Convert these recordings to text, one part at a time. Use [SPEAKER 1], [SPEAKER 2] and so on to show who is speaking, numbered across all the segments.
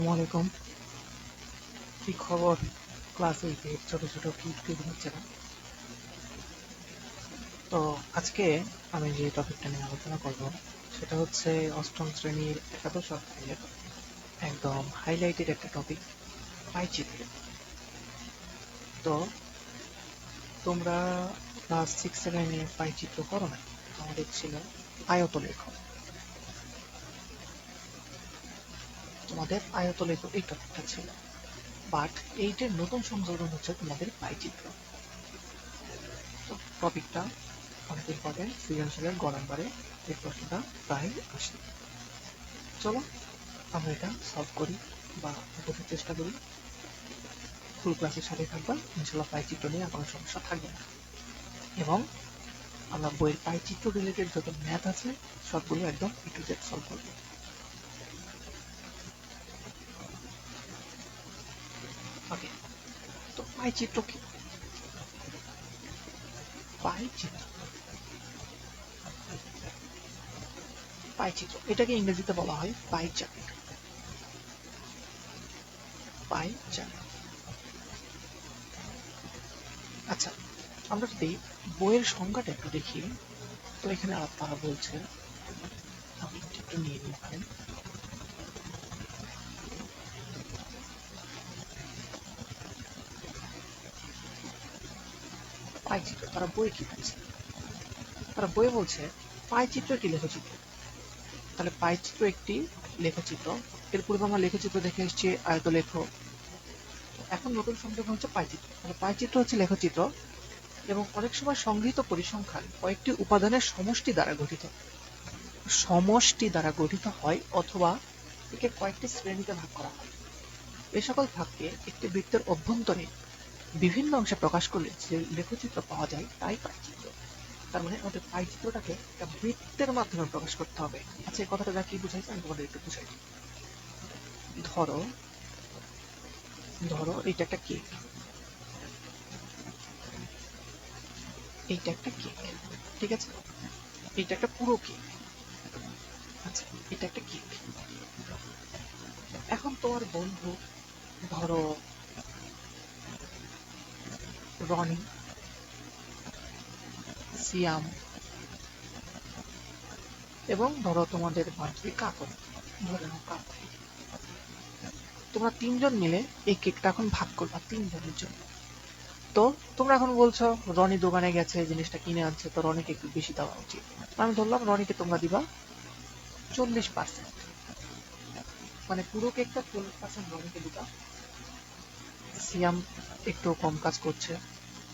[SPEAKER 1] আসসালামাইকুম। কি খবর? ক্লাস 8 ছোট ছোট কিড হচ্ছে না? তো আজকে আমি যে টপিকটা নিয়ে আলোচনা করব সেটা হচ্ছে অষ্টম শ্রেণীর একাদশ অধ্যায়ের একদম হাইলাইটেড একটা টপিক, পাইচিত্র। তো তোমরা ক্লাস 6-7 এ পাইচিত্র করো না? আমাদের ছিল আয়তলেখ। তোমাদের আয়তলেখ এই টপিকটা ছিল, বাট এইটের নতুন সংযোজন হচ্ছে তোমাদের পাইচিত্র। তো টপিকটা অনেক ইম্পর্টেন্ট, সৃজনশীলের গ নাম্বারে এই প্রশ্নটা প্রায় আসে। চলো আমরা এটা সলভ করি বা বোঝার চেষ্টা করি। ফুল ক্লাসের সাথে থাকবা, ইনশাল্লাহ পাইচিত্র নিয়ে কোনো সমস্যা থাকবে না। এবং আমরা বইয়ের পাইচিত্র রিলেটেড যত ম্যাথ আছে সবগুলো একদম A to Z সলভ করবো। ওকে, তো পাইচিত্র কি? পাইচিত্র পাইচিত্র এটাকে ইংরেজিতে বলা হয় পাই চার্ট। Pie chart. আচ্ছা, আমরা যদি বইয়ের সংজ্ঞাটা একটু দেখি, তো এখানে তারা বলছে, আমি একটু নিয়ে নিই এখানে। পাইচিত্র তারা বই কি বলছে? তারা বইয়ে বলছে পাইচিত্র একটি লেখচিত্র। তাহলে পাইচিত্র একটি লেখচিত্র। এর পূর্বে আমরা লেখচিত্র দেখে এসেছি আয়তলেখ। এখন নতুন সংযোগ হচ্ছে পাইচিত্র। তাহলে পাইচিত্র হচ্ছে লেখচিত্র এবং অনেক সময় সংগৃহীত পরিসংখ্যান কয়েকটি উপাদানের সমষ্টি দ্বারা গঠিত। সমষ্টি দ্বারা গঠিত হয় অথবা একে কয়েকটি শ্রেণীতে ভাগ করা হয়। এই সকল ভাগকে একটি বৃত্তের অভ্যন্তরে বিভিন্ন অংশে প্রকাশ করলে যে লেখচিত্র পাওয়া যায় তাই পাইচিত্র। তার মানে আমাদের পাইচিত্রটাকে একটা বৃত্তের মাধ্যমে প্রকাশ করতে হবে। আচ্ছা, এই কথাটা যা কি বুঝাইছে আমি তোমাদের একটু বুঝাই। ধরো ধরো এইটা একটা কেক, এইটা একটা কেক, ঠিক আছে? এইটা একটা পুরো কেক। আচ্ছা, এটা একটা কেক। এখন তোমার বন্ধু, ধরো রনি, সিয়াম এবং ধরো তোমাদের বান্ধবী কাকন, ধরে নাও কাকন। তোমরা তিনজন মিলে এই কেকটা এখন ভাগ করবা তিনজনের জন্য। তো তোমরা এখন বলছো রনি দোকানে গেছে, জিনিসটা কিনে আনছে, তো রনিকে একটু বেশি দেওয়া উচিত। আমি ধরলাম রনিকে তোমরা দিবা 40%, মানে পুরো কেকটা 40% রনিকে দিবা। সিয়াম একটু কম কাজ করছে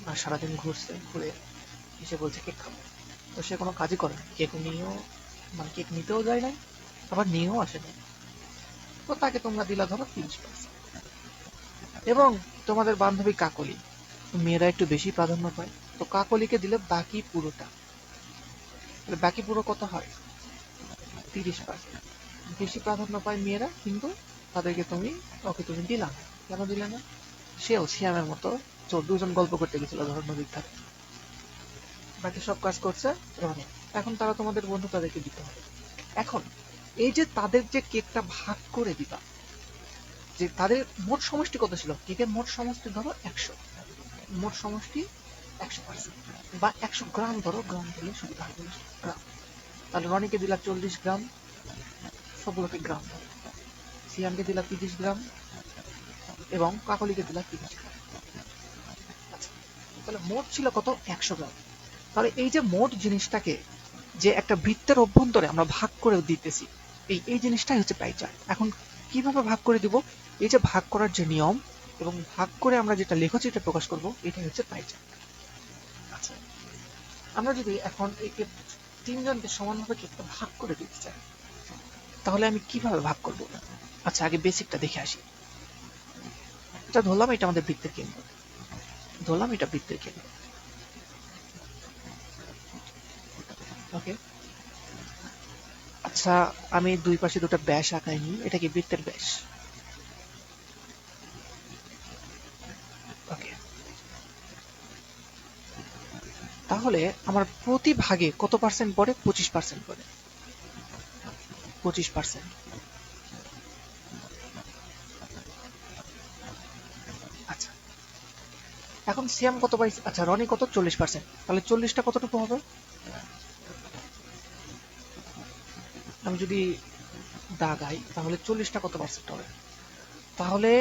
[SPEAKER 1] আর সারাদিন ঘুরছে, ঘুরে এসে বলছে কেক খাবো। তো সে কোনো কাজই করে না, কেক নিয়েও, মানে কেক নিতেও যায় নাই, আবার নিয়েও আসে নাই। তো তাকে তোমরা দিলা ধরো 30%। এবং তোমাদের বান্ধবী কাকলি, মেয়েরা একটু বেশি প্রাধান্য পায়, তো কাকলিকে দিলে বাকি পুরোটা। তাহলে বাকি পুরো কত হয়? 30%। বেশি প্রাধান্য পায় মেয়েরা, কিন্তু তাদেরকে তুমি দিলা না। কেন দিলে না? সেও সিয়ামের মতো দুজন গল্প করতে গেছিল ধরো নদীর ধারে, বাকি সব কাজ করছে রনি। এখন তারা তোমাদের বন্ধু, তাদেরকে দিতে হবে। এখন এই যে তাদের যে কেকটা ভাগ করে দিবা, যে তাদের মোট সমষ্টি কত ছিল? কেকের মোট সমষ্টি ধরো 100, মোট সমষ্টি 100% বা 100 গ্রাম, ধরো গ্রাম দিলে সুবিধা হবে, গ্রাম। তাহলে রনিকে দিলা 40 গ্রাম, সবগুলোকে গ্রাম ধরো। সিয়ামকে দিলা 30 গ্রাম এবং কাকলিকে দিলা 30 গ্রাম। আচ্ছা, তাহলে মোট ছিল কত? 100 গ্রাম। তাহলে এই যে মোট জিনিসটাকে যে একটা বৃত্তের অভ্যন্তরে আমরা ভাগ করে দিতেছি, এই জিনিসটাই হচ্ছে পাই চার্ট। এখন কিভাবে ভাগ করে দিব? এই যে ভাগ করার যে নিয়ম এবং ভাগ করে আমরা যেটা লেখচিত্রে প্রকাশ করব, এটাই হচ্ছে পাই চার্ট। আচ্ছা, আমরা যদি এখন একে তিনজনকে সমানভাবে কেকটা ভাগ করে দিতে চাই, তাহলে আমি কিভাবে ভাগ করব? আচ্ছা, আগে বেসিকটা দেখে আসি। এটা ধরলাম এটা আমাদের বৃত্তের কেন্দ্র, ধরলাম এটা বৃত্তের কেন্দ্র। ওকে, আচ্ছা, আমি দুই পাশে দুটো ব্যাস আঁকাইনি, এটা কি বৃত্তের ব্যাস? ওকে, তাহলে আমার প্রতি ভাগে কত পার্সেন্ট পড়ে? 25% পড়ে। 25%। এখন সিয়াম কত পাইছে, আচ্ছা রনি কত 40%, তাহলে 40টা কতটুকু হবে, আমি যদি দাগাই তাহলে 40টা কত পার্সেন্ট হবে, তাহলে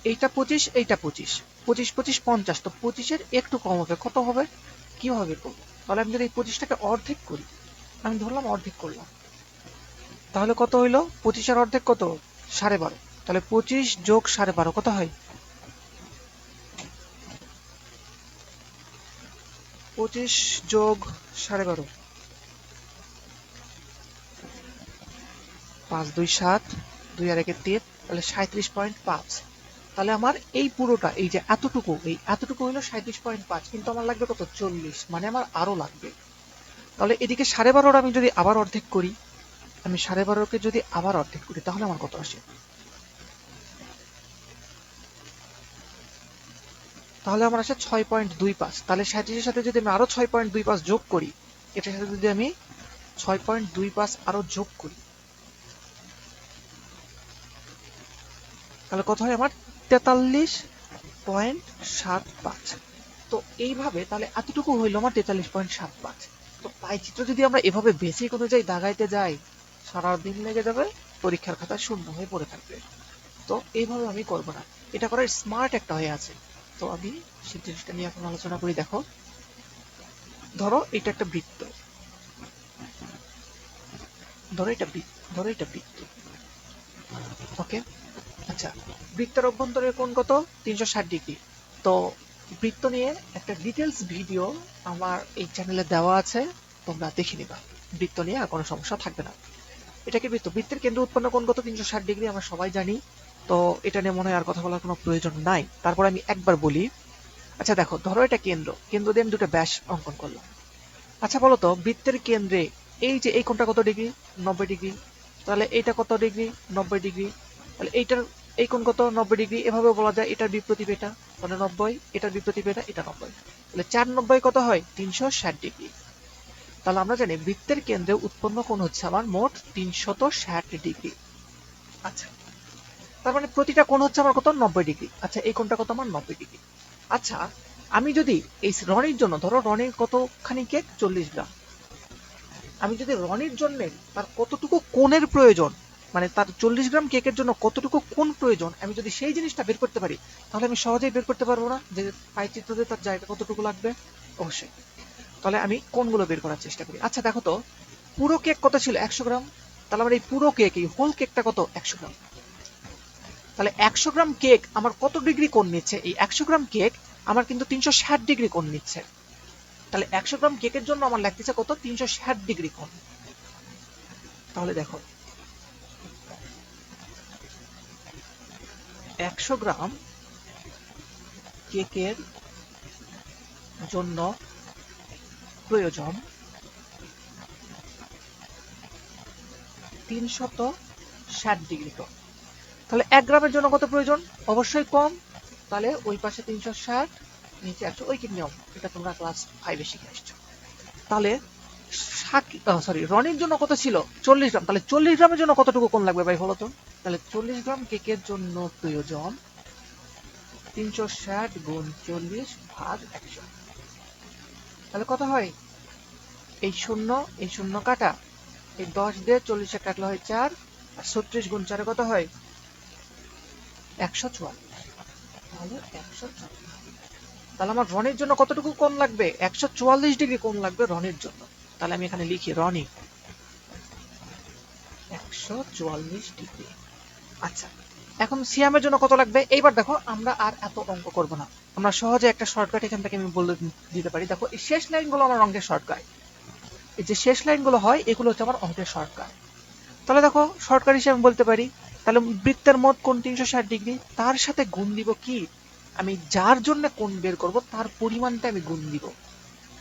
[SPEAKER 1] এইটা 25, এইটা 25, 25 25 50, তো 25-এর একটু কম হবে, কত হবে, কিভাবে বের করবো, তাহলে আমি যদি এই 25টাকে অর্ধেক করি, আমি ধরলাম অর্ধেক করলাম, তাহলে কত হইলো, 25-এর অর্ধেক কত, 12.5, তাহলে 25 যোগ 12.5 কত হয়, 25 যোগ 12.5, 5 2 7, 2 আর 1 3, তাহলে 37.5, তাহলে আমার এই পুরোটা এই যে এতটুকু, এই এতটুকু হলো 37.5, কিন্তু আমার লাগবে কত 40, মানে আমার আরো লাগবে, তাহলে এদিকে 12.5 আমি যদি আবার অর্ধেক করি, আমি 12.5-কে যদি আবার অর্ধেক করি তাহলে আমার কত আসে, তাহলে আমার আসে 6.25, তাহলে 37-এর সাথে যদি আমি আরো 6.25 যোগ করি, এটার সাথে যদি আমি 6.25 আরো যোগ করি, তাহলে কত হয় আমার 43.75, তো এইভাবে তাহলে এতটুকু হইলো আমার 43.75, তো পাই চিত্র যদি আমরা এভাবে বেসিক অনুযায়ী দাগাইতে যাই, সারাদিন লেগে যাবে, পরীক্ষার খাতা শূন্য হয়ে পড়ে থাকবে, তো এইভাবে আমি করবো না, এটা করার স্মার্ট একটা হয়ে আছে, তো আমি সেই জিনিসটা নিয়ে এখন আলোচনা করি। দেখো, ধরো এটা একটা বৃত্ত, ধরো এটা বৃত্ত, ওকে, আচ্ছা, বৃত্তের অভ্যন্তরের কোণ কত, 360 ডিগ্রি, তো বৃত্ত নিয়ে একটা ডিটেলস ভিডিও আমার এই চ্যানেলে দেওয়া আছে, তোমরা দেখে নিবা, বৃত্ত নিয়ে আর কোনো সমস্যা থাকবে না। এটা কি বৃত্ত, বৃত্তের কেন্দ্র উৎপন্ন কোণ কত, 360 ডিগ্রি, আমরা সবাই জানি, তো এটা নিয়ে মনে হয় আর কথা বলার কোনো প্রয়োজন নাই, তারপর আমি একবার বলি। আচ্ছা দেখো, ধরো এটা কেন্দ্র, কেন্দ্র দিয়ে আমি দুটো ব্যাস অঙ্কন করলাম, আচ্ছা বলো তো বৃত্তের কেন্দ্রে এই যে এই কোণটা কত ডিগ্রি, 90 ডিগ্রি, তাহলে এইটা কত ডিগ্রি, 90 ডিগ্রি, তাহলে এইটার এই কোণ কত, 90 ডিগ্রি, এভাবে বলা যায় এটার বিপরীত এটা, তাহলে 90, এটার বিপরীত এটা 90, তাহলে 4 90 কত হয়, 360 ডিগ্রি, তাহলে আমরা জানি বৃত্তের কেন্দ্রে উৎপন্ন কোণ হচ্ছে আমার মোট 360 ডিগ্রি, আচ্ছা, তার মানে প্রতিটা কোণ হচ্ছে আমার কত, 90 ডিগ্রি, আচ্ছা এই কোণটা কত আমার 90 ডিগ্রি, আচ্ছা আমি যদি এই রনির জন্য, ধরো রনির কতখানি কেক, 40 গ্রাম, আমি যদি রনির জন্য তার কতটুকু কোণের প্রয়োজন, মানে তার 40 গ্রাম কেকের জন্য কতটুকু কোণ প্রয়োজন, আমি যদি সেই জিনিসটা বের করতে পারি, তাহলে আমি সহজেই বের করতে পারবো না যে পাইচিত্র দিয়ে তার জায়গা কতটুকু লাগবে, অবশ্যই, তাহলে আমি কোণগুলো বের করার চেষ্টা করি। আচ্ছা দেখো তো, পুরো কেক কত ছিল, 100 গ্রাম, তাহলে আমার এই পুরো কেক, এই হোল কেকটা কত, 100 গ্রাম, তাহলে 100 গ্রাম কেক আমার কত ডিগ্রি কোণ নিচ্ছে, এই 100 গ্রাম কেক আমার কিন্তু 360 ডিগ্রি কোণ নিচ্ছে, তাহলে 100 গ্রাম কেকের জন্য আমার লাগতেছে কত, 360 ডিগ্রি কোণ, তাহলে দেখো 100 গ্রাম কেকের জন্য প্রয়োজন 360 ডিগ্রি কোণ, তাহলে 1 গ্রামের জন্য কত প্রয়োজন, অবশ্যই কম, তাহলে ওই পাশে 360, নিচে 100, ওই কি নিয়ম, এটা তোমরা ক্লাস 5-এ শিখে আসছো, তাহলে রনির জন্য কত ছিল, 40 গ্রাম, তাহলে 40 গ্রামের জন্য কতটুকু কোণ লাগবে ভাই বলো তো, তাহলে 40 গ্রাম কেকের জন্য প্রয়োজন 360 গুণ 40 ভাগ 100, তাহলে কত হয়, এই শূন্য কাটা, এই 10 দিয়ে 40 কাটলে হয় 4, আর 36 গুণ 4 কত হয়, 144, তাহলে 144, তাহলে আমার রনির জন্য কতটুকু কোণ লাগবে, 144 ডিগ্রি কোণ লাগবে রনির জন্য, তাহলে আমি এখানে লিখি রনি 144 ডিগ্রি, আচ্ছা এখন সিয়ামের জন্য কত লাগবে, এইবার দেখো আমরা আর এত অঙ্ক করব না, আমরা সহজে একটা শর্টকাট এখান থেকে আমি বলে দিতে পারি, দেখো এই শেষ লাইনগুলো আমার অঙ্কের শর্টকাট, এই যে শেষ লাইনগুলো হয় এগুলো হচ্ছে আমার অঙ্কের শর্টকাট, তাহলে দেখো শর্টকাট হিসেবে বলতে পারি, তাহলে বৃত্তের মোট কোণ 360 ডিগ্রি, তার সাথে গুণ দিব কি, আমি যার জন্য কোণ বের করব তার পরিমাণটা আমি গুণ দিব,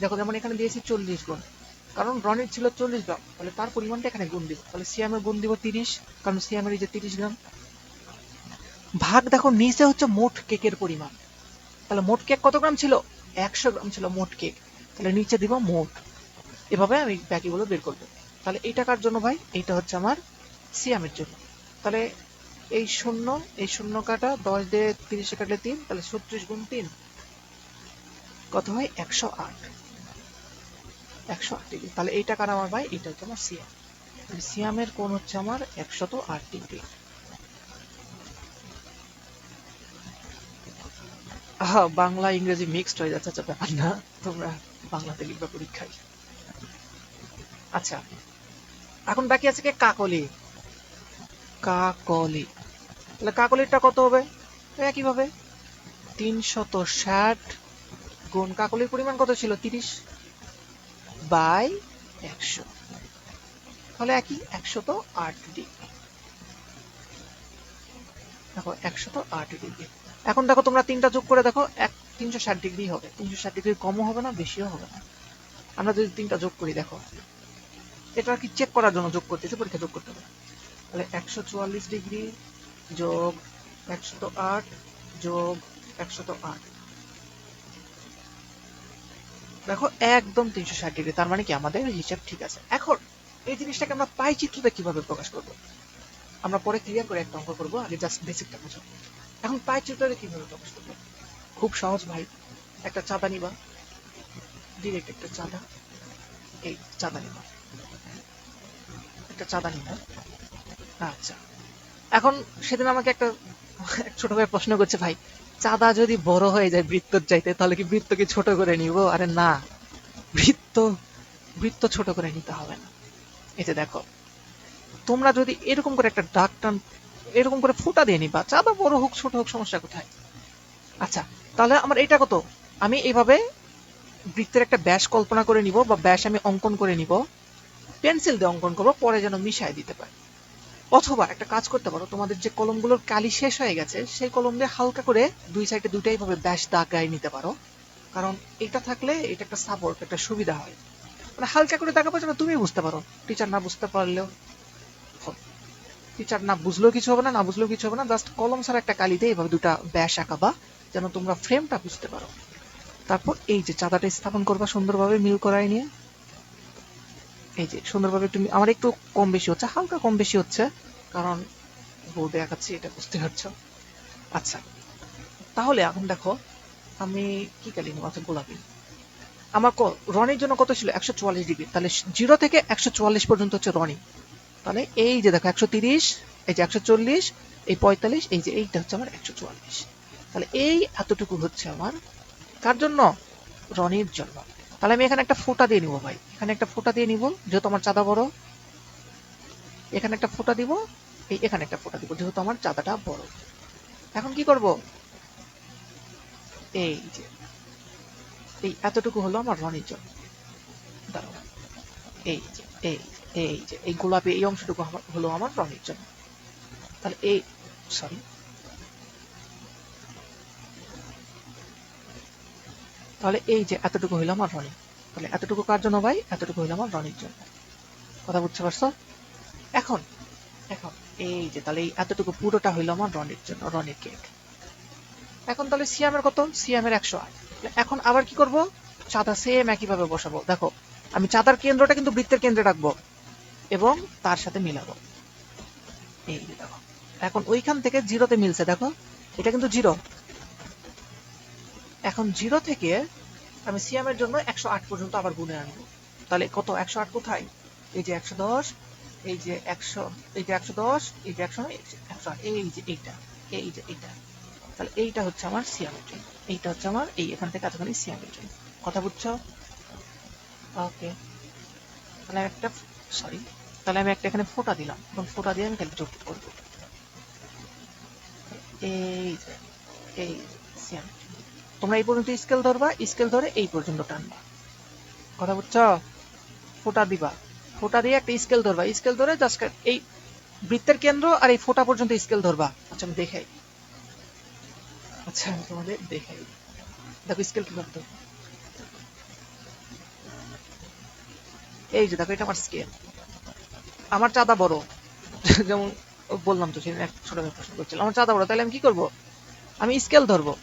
[SPEAKER 1] দেখো যেমন এখানে দিয়েছি 40 গুণ, কারণ রনির ছিল 40 গ্রাম, তাহলে তার পরিমাণটা এখানে গুণ দিব, তাহলে সিয়ামের গুণ দিব 30, কারণ সিয়ামের এই যে 30 গ্রাম, ভাগ দেখো নিচে হচ্ছে মোট কেকের পরিমাণ, তাহলে মোট কেক কত গ্রাম ছিল, 100 গ্রাম ছিল মোট কেক, তাহলে নিচে দিব মোট, এভাবে আমি বাকিগুলো বের করবো, তাহলে এই টাকার জন্য ভাই এইটা হচ্ছে আমার সিয়ামের জন্য, তাহলে এই শূন্য কাটা, 10 দিয়ে 30 কাটলে 3, তাহলে 36 গুণ 3, কত হয় 108, 108 ডিগ্রি। তাহলে এইটা কার আমার ভাই, এটা হচ্ছে আমার সিয়াম। সিয়ামের কোণ হচ্ছে আমার 108 ডিগ্রি। বাংলা ইংরেজি মিক্সড হয়ে যাচ্ছে, আচ্ছা ব্যাপার না, তোমরা বাংলাতে লিখবা পরীক্ষায়। আচ্ছা, এখন বাকি আছে কি কাকলি। কাকলি, তাহলে কাকলিটা কত হবে, একইভাবে 360 গুণ কাকলির পরিমাণ কত ছিল 30 বাই 100, তাহলে একই 108 ডিগ্রি। দেখো 108 ডিগ্রি। এখন দেখো তোমরা তিনটা যোগ করে দেখো, 360 ডিগ্রি হবে, 360 ডিগ্রির কমও হবে না বেশিও হবে না। আমরা যদি তিনটা যোগ করি, দেখো এটা কি চেক করার জন্য যোগ করতেছি, পরীক্ষা যোগ করতে হবে। তাহলে 144 ডিগ্রি যোগ 108 যোগ 108, দেখো একদম 360 ডিগ্রি। তার মানে কি আমাদের হিসাব ঠিক আছে। এখন এই জিনিসটাকে আমরা পাই চিত্রতে কিভাবে প্রকাশ করব, আমরা পরে ক্লিয়ার করে একটা অঙ্ক করবো, আগে জাস্ট বেসিকটা বুঝো। এখন পাই চিত্রতে কিভাবে প্রকাশ করবো, খুব সহজ ভাই। একটা চাঁদা নিবা, ডিরেক্ট একটা চাঁদা, এই চাঁদা নিবা, একটা চাঁদা নিবা। আচ্ছা, এখন সেদিন আমাকে একটা ছোট ভাই প্রশ্ন করছে, ভাই চাঁদা যদি বড় হয়ে যায় বৃত্তর চাইতে, তাহলে কি বৃত্তকে ছোট করে নিব? আরে না, বৃত্ত বৃত্ত ছোট করে নিতে হবে না। এই যে দেখো, তোমরা যদি এরকম করে একটা দাগ টান, এরকম করে ফুটা দিয়ে নিবা, চাঁদা বড় হোক ছোট হোক সমস্যা কোথায়। আচ্ছা, তাহলে আমার এটা কত, আমি এইভাবে বৃত্তের একটা ব্যাস কল্পনা করে নিব, বা ব্যাস আমি অঙ্কন করে নিব, পেন্সিল দিয়ে অঙ্কন করবো, পরে যেন মিশাই দিতে পারি। অথবা একটা কাজ করতে পারো, তোমাদের যে কলমগুলোর কালি শেষ হয়ে গেছে সেই কলম দিয়ে হালকা করে দুই সাইডে দুইটাই ভাবে ব্যাস দাগ গায়ে নিতে পারো, কারণ এটা থাকলে এটা একটা সাপোর্ট, একটা সুবিধা হয়। মানে হালকা করে দাগাবো যেন তুমি বুঝতে পারো, টিচার না বুঝতে পারলেও, টিচার না বুঝলেও কিছু হবে না, না বুঝলেও কিছু হবে না, জাস্ট কলম ছাড়া একটা কালি দিয়ে এইভাবে দুটা ব্যাস আঁকাবা, যেন তোমরা ফ্রেমটা বুঝতে পারো। তারপর এই যে চাঁদাটা স্থাপন করবা সুন্দরভাবে মিল করাই নিয়ে, এই যে সুন্দরভাবে একটু, আমার একটু কম বেশি হচ্ছে, হালকা কম বেশি হচ্ছে, কারণ বোর্ডে আঁকাচ্ছি, এটা বুঝতে পারছো। আচ্ছা, তাহলে এখন দেখো আমি কি কালি নেবো, আচ্ছা গোলাপি। আমার রনির জন্য কত ছিল 144 ডিগ্রি, তাহলে 0 থেকে 144 পর্যন্ত হচ্ছে রনি। তাহলে এই যে দেখো 130, এই যে 140, এই 45, এই যে এইটা হচ্ছে আমার 144। তাহলে এই এতটুকু হচ্ছে আমার কার জন্য, রনির জন্য। তাহলে আমি এখানে একটা ফোঁটা দিয়ে নিব ভাই, এখানে একটা ফোঁটা দিয়ে নিব যেহেতু আমার চাঁদা বড়, এখানে একটা ফোঁটা দিব, এই এখানে একটা ফোঁটা দিব যেহেতু আমার চাঁদাটা বড়। এখন কি করব, এই যে এই এতটুকু হলো আমার রনির জন্য। দাঁড়াও, এই যে এই এই যে এই গোলাপি এই অংশটুকু হলো আমার রনির জন্য। তাহলে এই, সরি, তাহলে এই যে এতটুকু হইলো আমার রনি, তাহলে এতটুকু কার জন্য ভাই, এতটুকু হইলো আমার রনির জন্য। কথা বুঝতে পারছো? এখন এখন এই যে তাহলে এই এতটুকু পুরোটা হইলো আমার রনির জন্য, রনির কেক। এখন তাহলে সিয়ামের কত, সিয়ামের 108। এখন আবার কি করব, চাঁদা সেম একইভাবে বসাবো। দেখো আমি চাঁদার কেন্দ্রটা কিন্তু বৃত্তের কেন্দ্রে রাখবো এবং তার সাথে মিলাবো, এই যে দেখো এখন ওইখান থেকে জিরোতে মিলছে, দেখো এটা কিন্তু জিরো। এখন জিরো থেকে আমি সিয়ামের জন্য 108 পর্যন্ত আবার গুনে আনবো। তাহলে কত, 108 কোথায়, এই যে 110, এই যে 100, এই যে 110, এই যে 100, এই যে 108, এই যে এইটা, এই যে এইটা। তাহলে এইটা হচ্ছে আমার সিয়ামের জন্য, এইটা হচ্ছে আমার এই এখান থেকে এতখানি সিয়ামের জন্য। কথা বুঝছো? ওকে, তাহলে একটা, সরি, তাহলে আমি একটা এখানে ফোঁটা দিলাম, এবং ফোঁটা দিয়ে আমি ক্যালকুলেট করবো, এই যে এই সিয়াম। তোমরা এই পর্যন্ত স্কেল ধরবা, স্কেল ধরে এই পর্যন্ত টানবা। কথা বুঝছো? ফোঁটা দিবা, ফোঁটা দিয়ে একটা স্কেল ধরবা, স্কেল ধরে জাস্ট এই বৃত্তের কেন্দ্র আর এই ফোঁটা পর্যন্ত স্কেল ধরবা। আচ্ছা আমি দেখাই, আচ্ছা আমি তোমাদের দেখাই, দেখো স্কেল কিভাবে ধরবো। এই যে দেখো এটা আমার স্কেল, আমার চাঁদা বড়, যেমন বললাম তো সেদিন এক ছোট প্রশ্ন করছিলাম, আমার চাঁদা বড়, তাহলে আমি কি করব, আমি স্কেল ধরবো,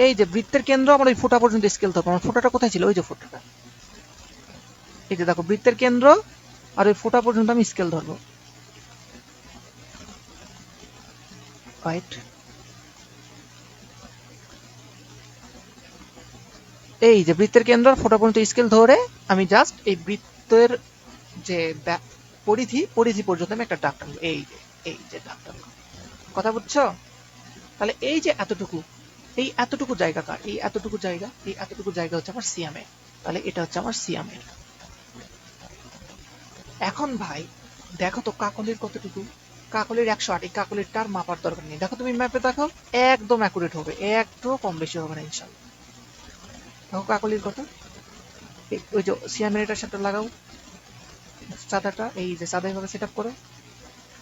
[SPEAKER 1] এই যে বৃত্তের কেন্দ্র আমার ওই ফোঁটা পর্যন্ত স্কেল ধরবো। আমার ফোঁটাটা কোথায় ছিল, ওই যে ফোঁটাটা, এই যে দেখো বৃত্তের কেন্দ্র আর ওই ফোঁটা পর্যন্ত আমি স্কেল ধরবো। রাইট, এই যে বৃত্তের কেন্দ্র ফোটা পর্যন্ত স্কেল ধরে আমি জাস্ট এই বৃত্তের যে পরিধি পর্যন্ত আমি একটা দাগ টানবো, এই যে দাগ টানবো। কথা বুঝছো? তাহলে এই যে এতটুকু জায়গা কার? এই এতটুকু জায়গা হচ্ছে আমার সিয়ামে। তাহলে এটা হচ্ছে আমার সিয়ামের। এখন ভাই দেখো তো কাকলির কতটুকু? কাকলির 108। এই কাকলিরটার মাপার দরকার নেই। দেখো তুমি ম্যাপে দেখো, একদম অ্যাকুরেট হবে, একটু কম বেশি হবে না ইনশাল্লাহ। দেখো কাকলির কত, ওই যে সিয়ামের এটার সাথে লাগাও চাঁদাটা, এই যে চাঁদা এইভাবে সেট আপ করো।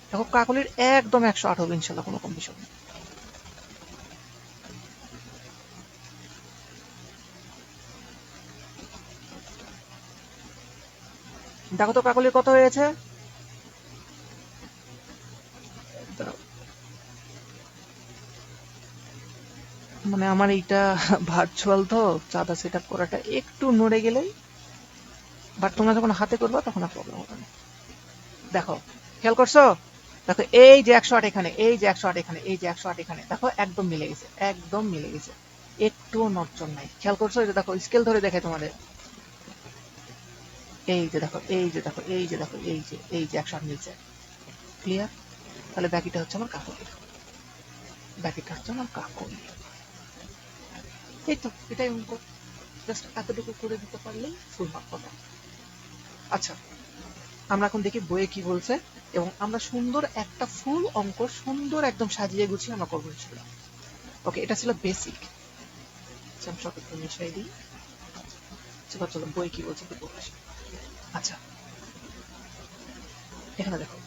[SPEAKER 1] দেখো কাকলির একদম 108 হবে ইনশাল্লাহ, কোনো কম বেশি হবে না। দেখো তো কাকলির কত হয়েছে। মানে আমার এইটা ভার্চুয়াল তো, চাঁদা সেট আপ করাটা একটু নড়ে গেলেই, বাট তোমরা যখন হাতে করবা তখন আর প্রবলেম হবে না। দেখো খেয়াল করছো? দেখো এই যে 108 এখানে, এই যে 108 এখানে, এই যে 108 এখানে, দেখো একদম মিলে গেছে, একদম মিলে গেছে, একটু নড়চড় নাই। খেয়াল করছো? এই যে দেখো স্কেল ধরে দেখে তোমাদের, এই যে দেখো, এই যে দেখো, এই যে দেখো, এই যে 108 মিলছে। ক্লিয়ার? তাহলে বাকিটা হচ্ছে আমার কাকলি, বাকিটা হচ্ছে আমার কাকলি। এই তো এটাই অঙ্ক, জাস্ট এতটুকু করে দিতে পারলেই ফুল মার্ক পাবো। আচ্ছা, আমরা এখন দেখি বইয়ে কি বলছে, এবং আমরা সুন্দর একটা ফুল অঙ্ক সুন্দর একদম সাজিয়ে গুছিয়ে আমরা করবো ইনশাআল্লাহ। ওকে, এটা ছিল বেসিক। আমি সব একটু মিশাই দিই। চলো বই কি বলছে একটু পড়ে আসি। আচ্ছা, এখানে দেখো,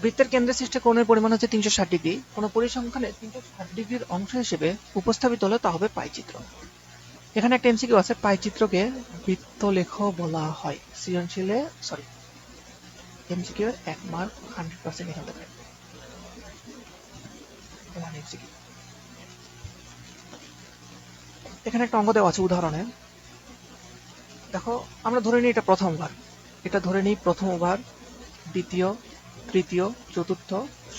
[SPEAKER 1] বৃত্তের কেন্দ্রে সৃষ্ট কোণের পরিমাণ হচ্ছে 360 ডিগ্রি। কোন পরিসংখ্যানে 360 ডিগ্রির অংশ হিসেবে উপস্থাপিত হলে তা হবে পাই চিত্র। এখানে একটা এমসিকিউ আছে, পাই চিত্রকে বৃত্তলেখ বলা হয়। সৃজনশীলে সরি, এমসিকিউ এর 1 মার্ক 100% এখানে দেবে। এখানে একটা অঙ্ক দেওয়া আছে উদাহরণে। দেখো আমরা ধরে নিই এটা প্রথম ওভার, এটা ধরে নিই প্রথম ওভার, দ্বিতীয়, তৃতীয়, চতুর্থ,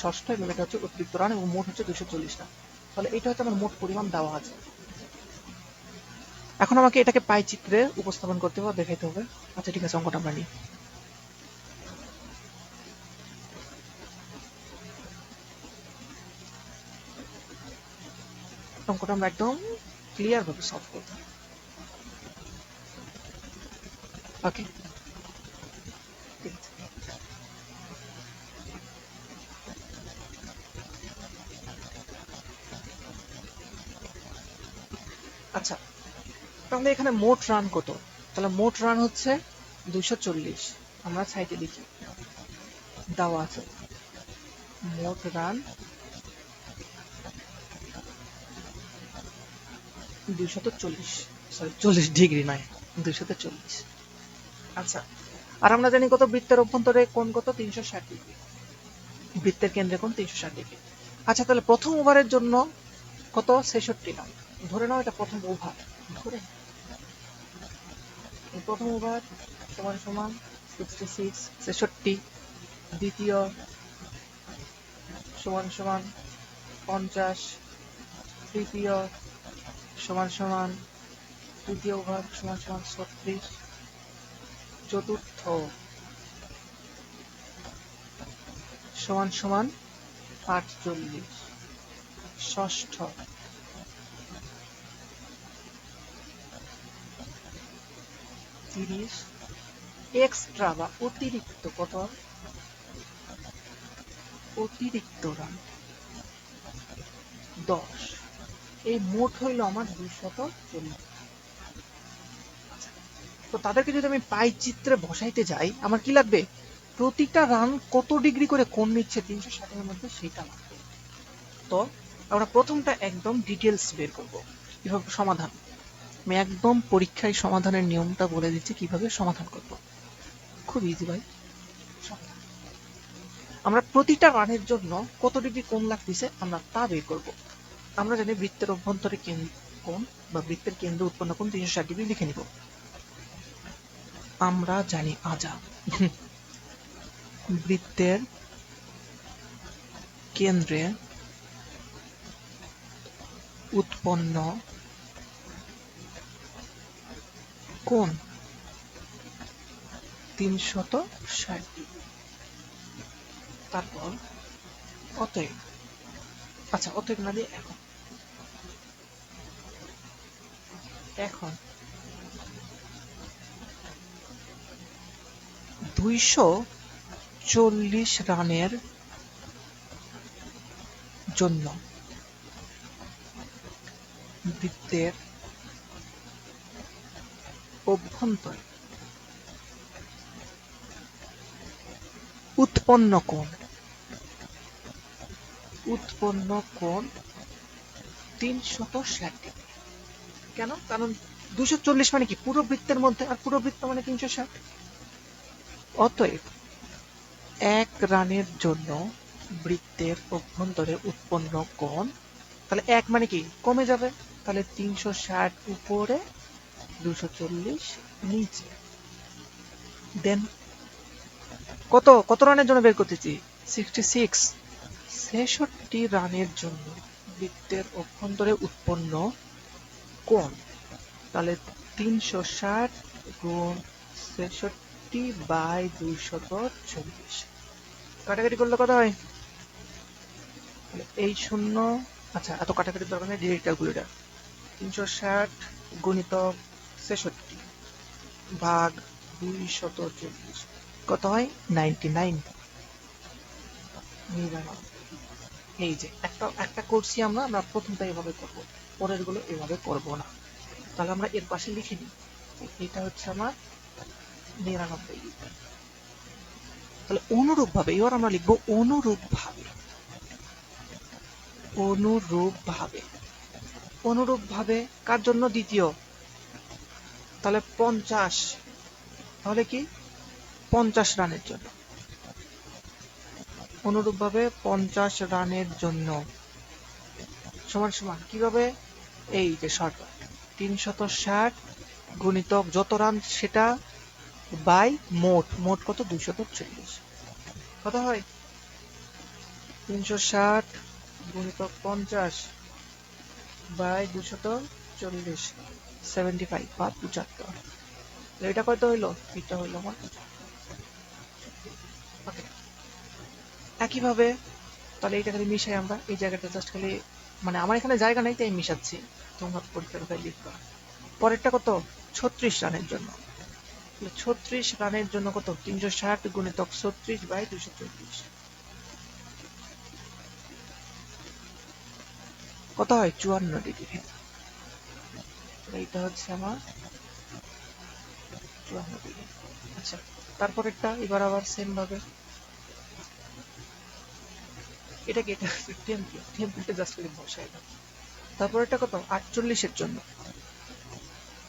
[SPEAKER 1] ষষ্ঠ, এবং এটা হচ্ছে অতিরিক্ত রান, এবং মোট হচ্ছে 240 রান। তাহলে এটা হচ্ছে আমার মোট পরিমাণ দেওয়া আছে। এখন আমাকে এটাকে পাই চিত্রে উপস্থাপন করতে হবে, দেখাইতে হবে। আচ্ছা ঠিক আছে, অঙ্কটা আমরা নিই। অঙ্কটা আমরা একদম ক্লিয়ার ভাবে সলভ করব। ওকে, ঠিক আছে। আচ্ছা, তাহলে এখানে মোট রান কত? তাহলে মোট রান হচ্ছে 240। আমরা সাইডে লিখি, দেওয়া আছে মোট রান 240, সরি 40 ডিগ্রি নয়, 240। আচ্ছা, আর আমরা জানি কত বৃত্তের অভ্যন্তরে কোণ কত? 360 ডিগ্রি। বৃত্তের কেন্দ্রে কোণ 360 ডিগ্রি। আচ্ছা, তাহলে প্রথম ওভারের জন্য কত? 66 রান। ধরে নাও এটা প্রথম ওভার, ধরে প্রথম ওভার সমান সমান 66, 66। দ্বিতীয় সমান সমান 50, তৃতীয় সমান সমান, তৃতীয় ওভার সমান সমান 36, চতুর্থ সমান সমান 48, ষষ্ঠ তিরিশ, এক্সট্রা বা অতিরিক্ত কত? অতিরিক্ত রান 10। এই মোট হইল আমার 240। তো তাদেরকে যদি আমি পাই চিত্রে বসাইতে যাই, আমার কি লাগবে? প্রতিটা রান কত ডিগ্রি করে কোণ নিচ্ছে 360 এর মধ্যে, সেটা লাগবে। তো আমরা প্রথমটা একদম ডিটেলস বের করব, কিভাবে সমাধান। আমি একদম পরীক্ষায় সমাধানের নিয়মটা বলে দিচ্ছি কিভাবে সমাধান করব। খুব ইজি ভাই। আমরা প্রতিটা রানের জন্য কত ডিগ্রি কোণ লাগতেছে আমরা তা বের করব। আমরা জানি বৃত্তের অভ্যন্তরে কোণ বা বৃত্তের কেন্দ্র উৎপন্ন কোণ 360 ডিগ্রি লিখে নিব। আমরা জানি বৃত্তের কেন্দ্রে উৎপন্ন কোণ 360 ডিগ্রি। তারপর অতএব, আচ্ছা অতএব না দিয়ে এখন এখন 240 রানের জন্য বৃত্তের অভ্যন্তরে উৎপন্ন কোণ 360 ডিগ্রি। কেন? কারণ 240 মানে কি পুরো বৃত্তের মধ্যে, আর পুরো বৃত্ত মানে 360। অতএব 1 রানের জন্য বৃত্তের অভ্যন্তরে উৎপন্ন কোণ, তাহলে 1 মানে কি কমে যাবে, তাহলে 360 উপরে 240 নিচে। দেন কত কত রানের জন্য বের করতেছি? 66। 66 রানের জন্য বৃত্তের অভ্যন্তরে উৎপন্ন কোণ, তাহলে 360 গুণ 66/240। কাটাকাটি করলে কত হয়? এই শূন্য, আচ্ছা এত কাটাকাটির দরকার নেই, ডিরেক্ট ক্যালকুলেটর। 360 গুণিতক 66 ভাগ 240 কত হয়? 99। এই যে একটা একটা করছি আমরা আমরা প্রথমটা এভাবে করব, পরের গুলো এভাবে করব না। তাহলে আমরা এর পাশে লিখে নিই, এটা হচ্ছে আমার 99। তাহলে অনুরূপ ভাবে এবার আমরা লিখবো অনুরূপ ভাবে, অনুরূপ ভাবে, অনুরূপ ভাবে কার জন্য? দ্বিতীয়, তাহলে 50, তাহলে কি 50 রানের জন্য, অনুরূপ ভাবে 50 রানের জন্য সমান সমান কিভাবে? এই যে শর্টকাট, 360 গুণিতক যত রান সেটা বাই মোট, মোট কত? 240। কত হয়? 360 গুণিতক 50 বাই 240, 75 বা 75। এটা কত হইলো? এটা হইলো আমার 75। একইভাবে তাহলে এইটা খালি মিশাই আমরা, এই জায়গাটা জাস্ট খালি, মানে আমার এখানে জায়গা নেই তাই মিশাচ্ছি, তোমরা পরীক্ষার খাতায় লিখবা। পরেরটা কত? 36 রানের জন্য। 36 রানের জন্য কত? 360 গুণিতক 36 বাই 240 কত হয়? 54 ডিগ্রি। এইটা হচ্ছে আমার 54 ডিগ্রি। আচ্ছা তারপরেরটা এবার আবার সেম ভাবে, এটা কি? এটা টেমপ্লেটে জাস্ট খালি বসাই দাও। তারপরেরটা কত? 48 এর জন্য,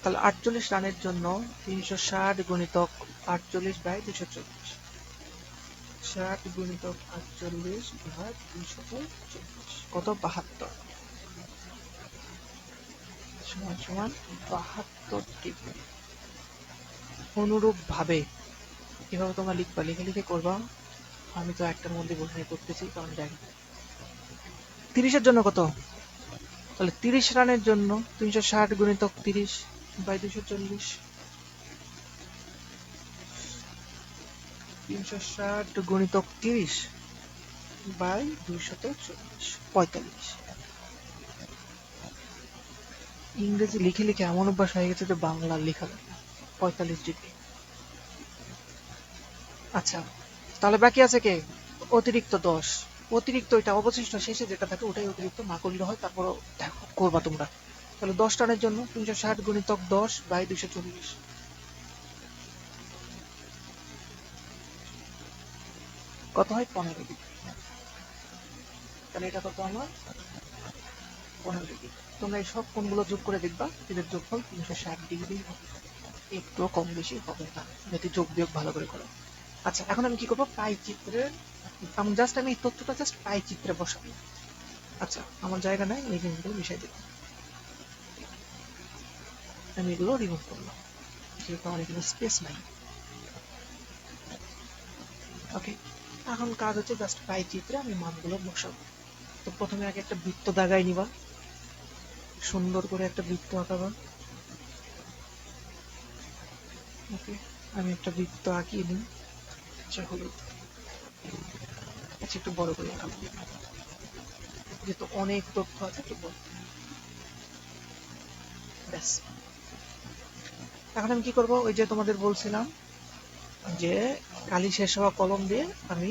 [SPEAKER 1] তাহলে 48 রানের জন্য 360 গুণিতক 48 বাই 240, 60 গুণিতক 48 ভাগ 240 কত? 72 সমান সমান 72 ডিগ্রি। অনুরূপ ভাবে এভাবে তোমরা লিখবা, লিখে লিখে করবা। আমি তো একটার মধ্যে বসে করতেছি কারণ জানি। 30-এর জন্য কত? তাহলে 30 রানের জন্য 360 গুণিতক 30 বাই 240, 360 গুণিতক 30 বাই 240, 45। ইংরেজি লিখে লিখে এমন অভ্যাস হয়ে গেছে যে বাংলা লেখা যায় না। 45 ডিগ্রি। আচ্ছা তাহলে বাকি আছে কে? অতিরিক্ত 10। অতিরিক্ত এটা অবশিষ্ট শেষে যেটা থাকে ওটাই অতিরিক্ত, না করলে হয়, তারপরও দেখো করবা তোমরা। তাহলে 10 রানের জন্য 360 গুণিতক 10 বাই 240 কত হয়? 15 ডিগ্রি। তাহলে এটা কত আমার? 15 ডিগ্রি। তোমরা এই সব কোণগুলো যোগ করে দেখবা, এদের যোগফল 360 ডিগ্রি হবে, একটুও কম বেশি হবে না যদি যোগ বিয়োগ ভালো করে করো। আচ্ছা এখন আমি কি করবো? পাই চিত্রের, আমি এই তথ্যটা জাস্ট পাই চিত্রে বসাবো। আচ্ছা আমার জায়গা নাই, এই জিনিসগুলো মিশাই দিলাম, আমি এগুলো রিমুভ করলাম যেহেতু আমার এখানে স্পেস নাই। ওকে, এখন কাজ হচ্ছে জাস্ট পাই চিত্রে আমি মানগুলো বসাবো। তো প্রথমে আগে একটা বৃত্ত দাগাই নিবা, সুন্দর করে একটা বৃত্ত আঁকাবা। ওকে, আমি একটা বৃত্ত আঁকিয়ে নিই। আচ্ছা হলুদ, আচ্ছা একটু বড় করে আঁকাবো, যেহেতু অনেক তথ্য আছে একটু বড়। ব্যাস। এখন আমি কি করব, ওই যে তোমাদের বলছিলাম যে কালি শেষ হওয়া কলম দিয়ে আমি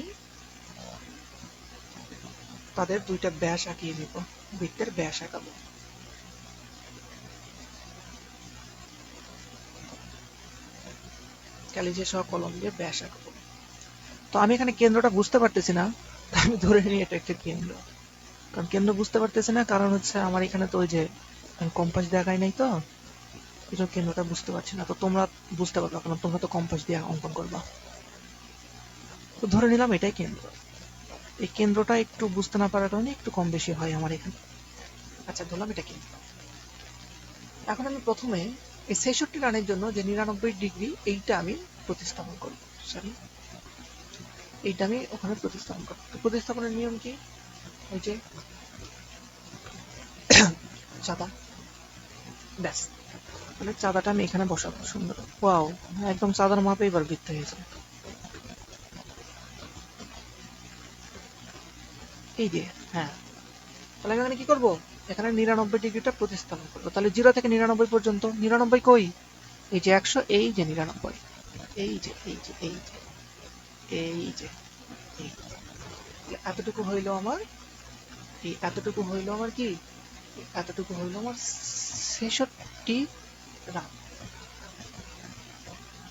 [SPEAKER 1] তাদের দুইটা ব্যাস আঁকিয়ে নিব, বৃত্তের ব্যাস আঁকাবো। কালি শেষ হওয়া কলম দিয়ে ব্যাস আঁকাবো। তো আমি এখানে কেন্দ্রটা বুঝতে পারতেছি না, তাই আমি ধরে নিই এটা একটা কেন্দ্র। কারণ কেন্দ্র বুঝতে পারতেছি না, কারণ হচ্ছে আমার এখানে তো ওই যে কম্পাস দেখাই নাই, তো এই জন্য কেন্দ্রটা বুঝতে পারছি না। তো তোমরা বুঝতে পারবে, কারণ তোমরা তো কম্পাস দিয়ে অঙ্কন করবা। তো ধরে নিলাম এটাই কেন্দ্র। এই কেন্দ্রটা একটু বুঝতে না পারার কারণে একটু কম বেশি হয় আমার এখানে। আচ্ছা ধরলাম এটা কেন্দ্র। এখন আমি প্রথমে এই ৬৬ রানের জন্য যে ৯৯ ডিগ্রি, এইটা আমি প্রতিস্থাপন করব। সরি, এইটা আমি ওখানে প্রতিস্থাপন করব। তো প্রতিস্থাপনের নিয়ম কি? ওই যে চাঁদা, ব্যাস। তাহলে চাঁদাটা আমি এখানে বসাবো সুন্দর। ওয়াও, একদম চাঁদার মাপে এবার বৃত্ত হয়েছে। এই যে, হ্যাঁ। তাহলে আমি এখানে কি করব? এখানে ৯৯ ডিগ্রিটা প্রতিস্থাপন করবো। তাহলে 0 থেকে ৯৯ পর্যন্ত। ৯৯ কই? এই যে ১০০, এই যে ৯৯, এই যে এই যে এই যে এই যে এই। এতটুকু হইলো আমার, এই এতটুকু হইলো আমার কি, এতটুকু হইলো আমার ৬৬ রান।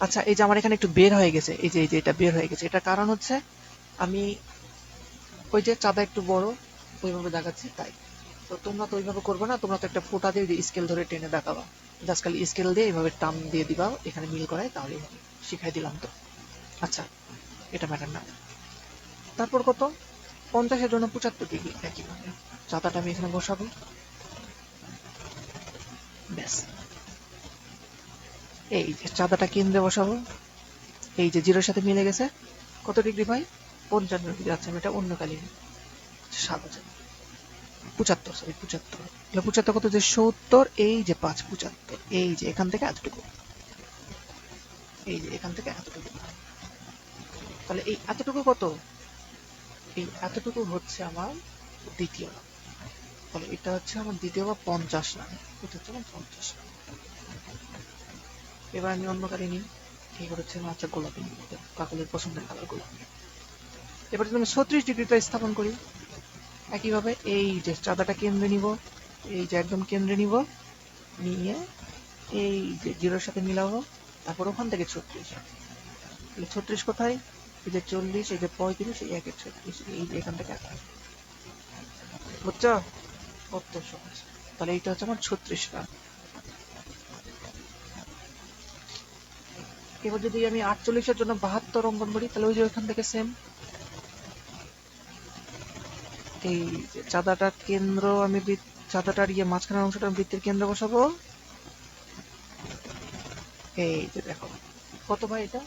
[SPEAKER 1] আচ্ছা, এই যে আমার এখানে একটু বের হয়ে গেছে, এই যে এটা বের হয়ে গেছে। এটার কারণ হচ্ছে আমি ওই যে চাঁদা একটু বড় ওইভাবে দেখাচ্ছি, তাই। তো তোমরা তো ওইভাবে করবে না, তোমরা তো একটা ফোঁটা দিয়ে স্কেল ধরে টেনে দেখাবা। জাস্ট খালি স্কেল দিয়ে এইভাবে টান দিয়ে দিবা, এখানে মিল করায়, তাহলেই হবে। শিখাই দিলাম তো। আচ্ছা, এটা ম্যাটার না। তারপর কত? ৫০-এর জন্য ৭৫ ডিগ্রি একইভাবে চাঁদাটা আমি এখানে বসাবো। ব্যাস। এই যে চাঁদাটা কেন্দ্রে বসাবো, এই যে 0-এর সাথে মিলে গেছে। কত ডিগ্রি ভাই? ৫৫ ডিগ্রি। আচ্ছা, আমি এটা অন্য কালি নিই। ৭০০০, ৭৫, সরি ৭৫। ৭৫ কত? যে ৭০, এই যে ৫, ৭৫, এই যে এখান থেকে এতটুকু, এই যে এখান থেকে এতটুকু। তাহলে এই এতটুকু কত? এই এতটুকু হচ্ছে আমার দ্বিতীয় রান। তাহলে এটা হচ্ছে আমার দ্বিতীয় বা ৫০ রান। এটা হচ্ছে আমার ৫০ রান। এবার আমি অন্য কালি নিই। এবার হচ্ছে আমার, আচ্ছা গোলাপি নিই, কাকলের পছন্দের কালার গোলাপি। এবার যদি আমি ৩৬ ডিগ্রিটা স্থাপন করি, একইভাবে এই যে চাঁদাটা কেন্দ্রে নিব, এই যে একদম কেন্দ্রে নিব, নিয়ে এই যে 0-এর সাথে মিলাবো, তারপর ওখান থেকে ৩৬। তাহলে ৩৬ কোথায়? এই যে ৪০, এই যে ৩৫, এই ১-এর ৩৬, এই যে এখান থেকে বুঝছো? কত সহজ। তাহলে এইটা হচ্ছে আমার ৩৬ রান। এবার যদি আমি ৪৮-এর জন্য ৭২ অঙ্কন করি, তাহলে ওই যে ওইখান থেকে সেম, এই যে চাঁদাটার কেন্দ্র আমি চাঁদাটার মাঝখানের অংশটা আমি বৃত্তের কেন্দ্র বসাবো। এই যে দেখো কত ভাই এটা,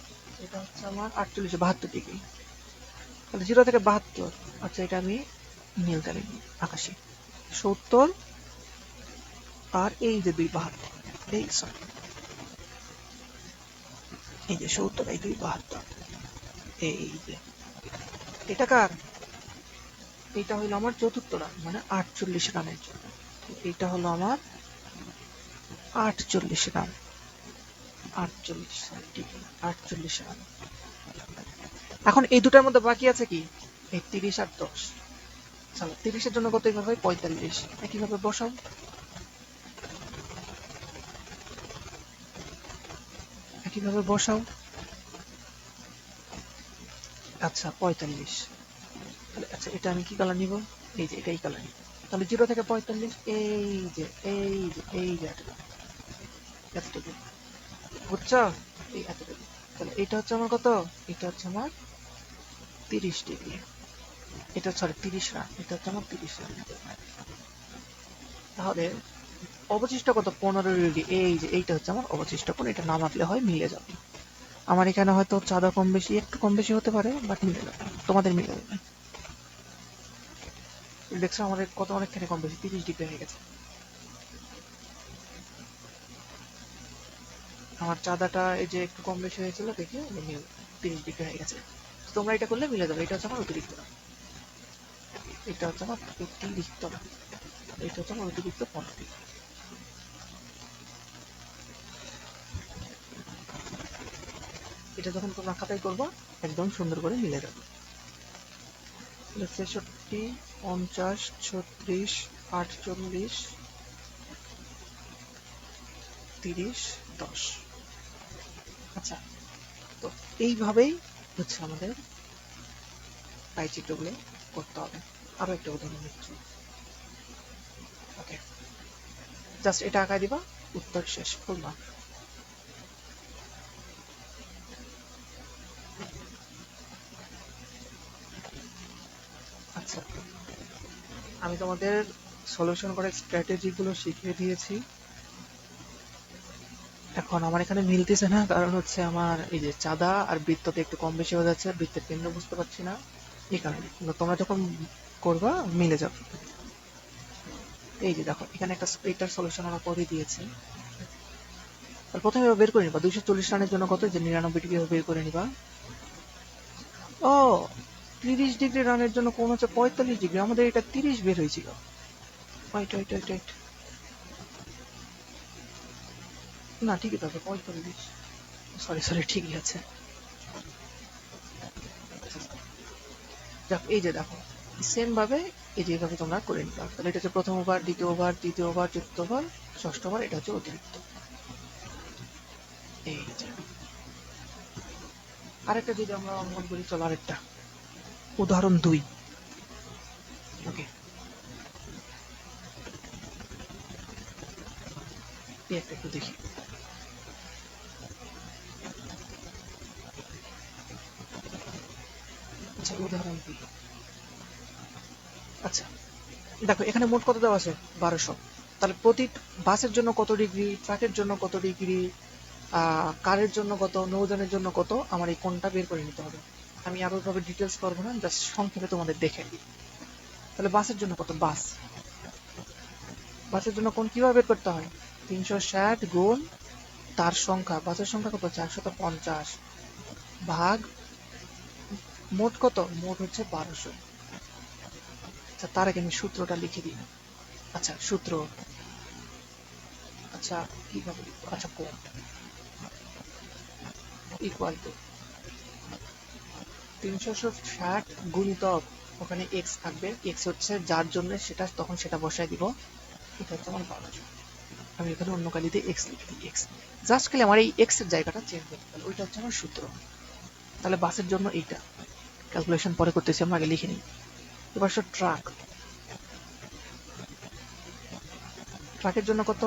[SPEAKER 1] এটা হচ্ছে আমার ৪৮, ৭২ ডিগ্রি। তাহলে 0 থেকে ৭২। আচ্ছা, এটা আমি নীল কালি নিই, আকাশি। ৭০ আর এই যে ২, ৭২। এই সরি, এই যে ৭০, এই ২, ৭২। এই যে এটা কার? এইটা হলো আমার চতুর্থ রান, মানে ৪৮ রানের জন্য। এইটা হলো আমার ৪৮ রান। ৪৮, ঠিক, ৪৮ রান। এখন এই দুটার মধ্যে বাকি আছে কি? এই ৩০ আর ১০। চলো, ৩০-এর জন্য কত? এইভাবে ৪৫, একইভাবে বসাও, একইভাবে বসাও। আচ্ছা ৪৫। তাহলে আচ্ছা, এটা আমি কি কালার নিব? এই যে এটাই কালার নিব। তাহলে 0 থেকে ৪৫, এই যে এই যে এই যে এতটুকু, বুঝছো? এই এতটুকু। তাহলে এটা হচ্ছে আমার কত? এটা হচ্ছে আমার ৩০ ডিগ্রি। এটা সরি ৩০ রান, এটা হচ্ছে আমার ৩০ রান। তাহলে অবশিষ্ট কত? ১৫ ডিগ্রি। এই যে এইটা হচ্ছে আমার অবশিষ্ট কোণ, এটা না মাপলে হয় মিলে যাবে। আমার এখানে হয়তো চাঁদা কম বেশি, একটু কম বেশি হতে পারে, বাট মিলে যাবে, তোমাদের মিলে যাবে। দেখছো আমাদের কত, অনেকখানি কম বেশি, ৩০ ডিগ্রি হয়ে গেছে। আমার চাঁদাটা এই যে একটু কম বেশি হয়েছিল দেখে 30 ডিগ্রি হয়ে গেছে। তোমরা এটা করলে মিলে যাবে। এটা হচ্ছে আমার অতিরিক্ত, এটা হচ্ছে আমার অতিরিক্ত, এটা হচ্ছে আমার অতিরিক্ত 40। এটা যখন তোমরা খাতায় করবো একদম সুন্দর করে মিলে যাবে। 63, 50, 36, 48, 30, 10। আচ্ছা, তো এইভাবেই হচ্ছে আমাদের পাই চিত্রগুলো করতে হবে। আরো একটা উদাহরণ দিচ্ছি। ওকে, জাস্ট এটা আঁকায় দিবা, উত্তর শেষ, ফুল মার্ক। আচ্ছা, আমি তোমাদের সলিউশন করার স্ট্র্যাটেজি গুলো শিখিয়ে দিয়েছি। এখন আমার এখানে মিলতেছে না, কারণ হচ্ছে আমার এই যে চাঁদা আর বৃত্ততে একটু কম বেশি হয়ে যাচ্ছে, বৃত্তের কেন্দ্র বুঝতে পারছি না এই কারণে। কিন্তু তোমরা যখন করবা মিলে যাবে। এই যে দেখো এখানে একটা এটার সলিউশন আমরা করে দিয়েছি। আর প্রথমে বের করে নিবা 240 রানের জন্য কত, যে 99 ডিগ্রি বের করে নিবা। ও, 30 ডিগ্রি রানের জন্য কোন হচ্ছে 45 ডিগ্রি, আমাদের এটা 30 বের হয়েছিল। ওয়েট ওয়েট ওয়েট ওয়েট, না ঠিকই তো আছে 45, সরি সরি ঠিকই আছে। যাক, এই যে দেখো সেম ভাবে এই যে এইভাবে তোমরা করে নিবা। তাহলে এটা হচ্ছে প্রথম ওভার, দ্বিতীয় ওভার, তৃতীয় ওভার, চতুর্থ ওভার, ষষ্ঠ ওভার, এটা হচ্ছে অতিরিক্ত। এই যে আরেকটা যদি আমরা অঙ্কন করি, চলো আরেকটা উদাহরণ 2। ওকে, এই একটা একটু দেখি। আচ্ছা, উদাহরণ 2। আচ্ছা দেখো এখানে মোট কত দেওয়া আছে, 1200। তাহলে প্রতি বাসের জন্য কত ডিগ্রি, ট্রাকের জন্য কত ডিগ্রি, কারের জন্য কত, নৌযানের জন্য কত, আমার এই কোণটা বের করে নিতে হবে। আমি আরো ভাবে ডিটেলস করবো না, জাস্ট সংক্ষেপে তোমাদের দেখে দিই। তাহলে বাসের জন্য কত, বাসের জন্য কোণ কিভাবে বের করতে হয়, 360 গুণ তার সংখ্যা, বাসের সংখ্যা কত, 450, ভাগ মোট কত, মোট হচ্ছে 1200। আচ্ছা, তার আগে আমি সূত্রটা লিখে দিই। আচ্ছা সূত্র, আচ্ছা কিভাবে লিখবো, আচ্ছা কোণ ইকুয়াল টু 360 গুণিতক, ওখানে এক্স থাকবে, এক্স হচ্ছে যার জন্য সেটা, তখন সেটা বসায় দিব। এটা হচ্ছে আমার 1200। আমি এখানে অন্য কালিতে এক্স লিখে দিই, এক্স। জাস্ট খালি আমার এই এক্স এর জায়গাটা চেঞ্জ করতে হবে, ওইটা হচ্ছে আমার সূত্র। তাহলে বাসের জন্য এইটা ক্যালকুলেশন পরে করতেছি, আমরা আগে লিখে নিই। এবার ট্রাক, ট্রাকের জন্য কত,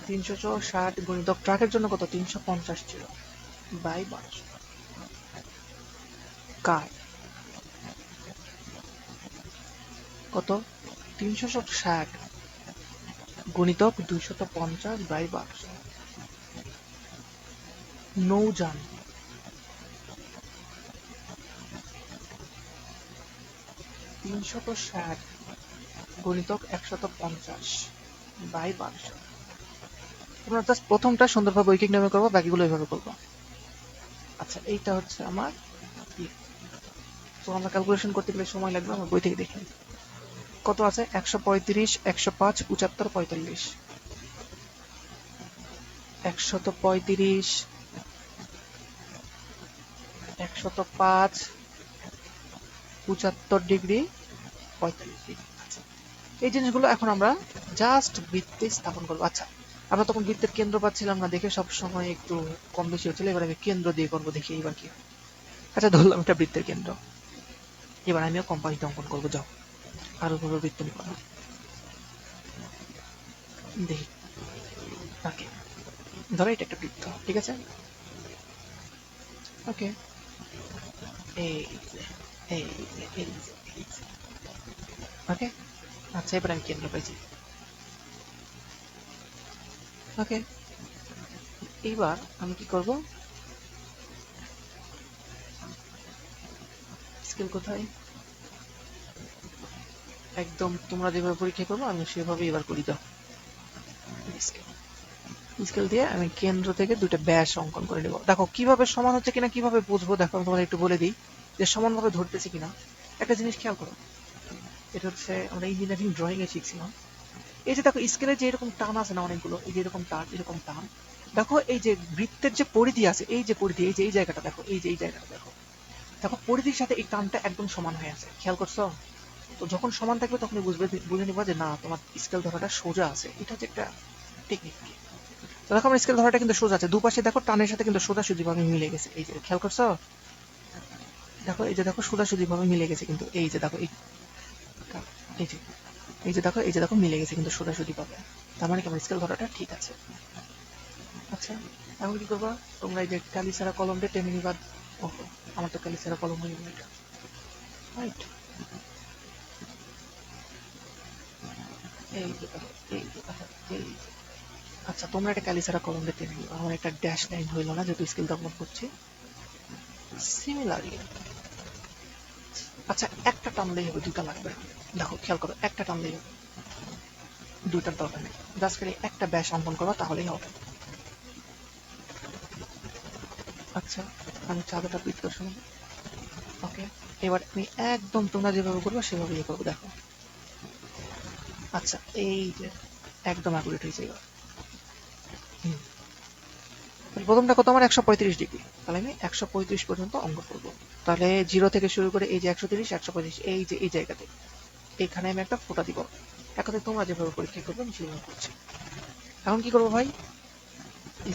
[SPEAKER 1] 360 গুণিতক ট্রাকের জন্য কত, 350 ছিল, বাই 1200। কার কত, 360 গুণিতক 250 বাই 1200। নৌযান, 360 গুণিতক 150 বাই 1200। তোমরা জাস্ট প্রথমটা সুন্দরভাবে ঐকিক নিয়মে করবো, বাকিগুলো এইভাবে করবো। আচ্ছা, এইটা হচ্ছে আমার তো আমরা ক্যালকুলেশন করতে গেলে সময় লাগবে, আমার বই থেকে দেখে নিই। কত আছে, 135, 105, 75, 45, 135, 105, 75 ডিগ্রি, 45 ডিগ্রি। আচ্ছা, এই জিনিসগুলো এখন আমরা জাস্ট বৃত্তে স্থাপন করবো। আচ্ছা, আমরা তখন বৃত্তের কেন্দ্র পাচ্ছিলাম না দেখে সব সময় একটু কম বেশি হচ্ছিল, এবার আমি কেন্দ্র দিয়ে করবো, দেখি এবার কি হয়। আচ্ছা, ধরলাম এটা বৃত্তের কেন্দ্র। এবার আমিও কম্পাসিতে অঙ্কন করবো, যাও আরো ভাবে বৃত্ত নিব না, দেখি। ওকে, ধরো এটা একটা বৃত্ত, ঠিক আছে। ওকে, এই যে, এই যে, এই যে, এই যে। ওকে, আচ্ছা এবার আমি কেন্দ্র পাইছি। ওকে, এইবার আমি কি করব, স্কেল কোথায়, একদম তোমরা যেভাবে পরীক্ষা করবো আমি সেভাবে এবার করি, দাও স্কেল। স্কেল দিয়ে আমি কেন্দ্র থেকে দুটো ব্যাস অঙ্কন করে নেব। দেখো কিভাবে সমান হচ্ছে কিনা কিভাবে বুঝবো, দেখো আমি তোমাদের একটু বলে দিই যে সমানভাবে ধরতেছি কিনা। একটা জিনিস খেয়াল করো, এটা হচ্ছে আমরা ইঞ্জিনিয়ারিং ড্রয়িং এ শিখছিলাম। এই যে দেখো স্কেলের যে এরকম টান আছে না অনেকগুলো, এই যে এরকম টান এরকম টান, দেখো এই যে বৃত্তের যে পরিধি আছে, এই যে পরিধি, এই যে এই জায়গাটা দেখো, এই যে এই জায়গাটা দেখো, দেখো পরিধির সাথে এই টানটা একদম সমান হয়ে আছে, খেয়াল করছো? তো যখন সমান থাকবে তখনই বুঝে নিবা যে না তোমার স্কেল ধরাটা সোজা আছে। এটা হচ্ছে একটা টেকনিক। তো দেখো আমার স্কেল ধরাটা কিন্তু সোজা আছে, দুপাশে দেখো টানের সাথে কিন্তু সোজাসুজি ভাবে মিলে গেছে, এই যে খেয়াল করছো? দেখো এই যে দেখো সোজাসুজি ভাবে মিলে গেছে কিন্তু, এই যে দেখো এই যে এই যে দেখো, এই যে দেখো মিলে গেছে কিন্তু সোজাসুজি ভাবে। তার মানে কি আমার স্কেল ধরাটা ঠিক আছে। আচ্ছা, এখন কি করবা তোমরা? এই যে কালি ছাড়া কলম দিয়ে টেনে নিবা। ওহো, আমার তো কালি ছাড়া কলম হইল না এটা, রাইট? এই যে দেখো, এই যে দেখো, এই যে। আচ্ছা, তোমরা একটা কালি ছাড়া কলম দিয়ে টেনে নিবা, আমার একটা ড্যাশ লাইন হইল না যেহেতু স্কেল ডেভেলপ করছি। সিমিলারলি, আচ্ছা একটা টানলেই হবে, দুটা লাগবে না। দেখো খেয়াল করো, একটা টানলেই হবে, দুইটার দরকার নেই। জাস্ট খালি একটা ব্যাস অঙ্কন করবা তাহলেই হবে। আচ্ছা, আমি চাঁদাটা পিট করে শুনবো। ওকে, এবার আমি একদম তোমরা যেভাবে করবো সেভাবে ইয়ে করবো, দেখো। আচ্ছা, এই যে একদম অ্যাকুরেট হয়েছে এবার। হুম, প্রথমটা কত আমার 135 ডিগ্রি, তাহলে আমি 135 পর্যন্ত অঙ্কন করবো। তাহলে 0 থেকে শুরু করে এই যে 130 135, এই যে এই জায়গাতে এখানে আমি একটা ফোঁটা দিব। এখন তোমরা যেভাবে পরীক্ষা করবে আমি সেভাবে করছি। এখন কি করবো ভাই,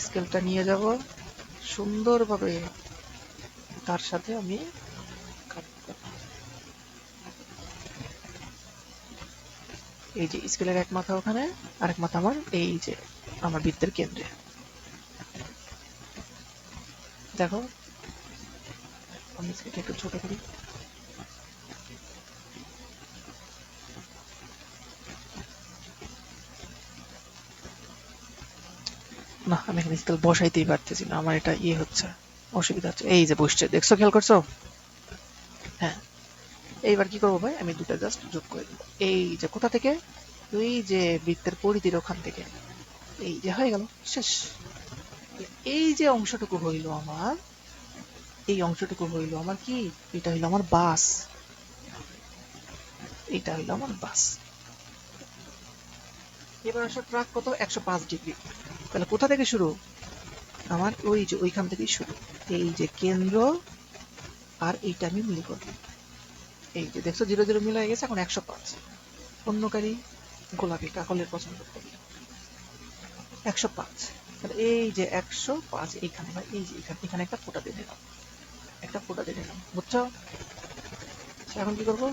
[SPEAKER 1] স্কেলটা নিয়ে যাব সুন্দরভাবে, তার সাথে আমি এই যে স্কেলের এক মাথা ওখানে, আরেক মাথা আমার এই যে আমার বৃত্তের কেন্দ্রে। দেখো আমি স্কেলটা একটু ছোট করি। না, আমি এখানে স্কেল বসাইতেই পারতেছি না, আমার এটা ইয়ে হচ্ছে, অসুবিধা হচ্ছে। এই যে বসছে, দেখছো, খেয়াল করছো? হ্যাঁ, এইবার কি করবো ভাই, আমি দুটা জাস্ট যোগ করে দেবো। এই যে কোথা থেকে, ওই যে বৃত্তের পরিধির ওখান থেকে, এই যে হয়ে গেল, শেষ। এই যে অংশটুকু হইল আমার, এই অংশটুকু হইল আমার কি, এটা হইল আমার বাস, এটা হইল আমার বাস। এবার আসো ট্রাক কত, 105 ডিগ্রি। তাহলে কোথা থেকে শুরু, আমার ওই যে ওইখান থেকেই শুরু। এই যে কেন্দ্র আর এইটা আমি মিল করব, এই যে দেখছো 0 0 মিল হয়ে গেছে। এখন 105, অন্য গাড়ি গোলাপি কাকলের পছন্দ করি, 105। তাহলে এই যে 105 এইখানে, বা এই যে এখানে, এখানে একটা ফোঁটা দিয়ে দিলাম, একটা ফোঁটা দিয়ে দিলাম, বুঝছো? এখন কি করবো,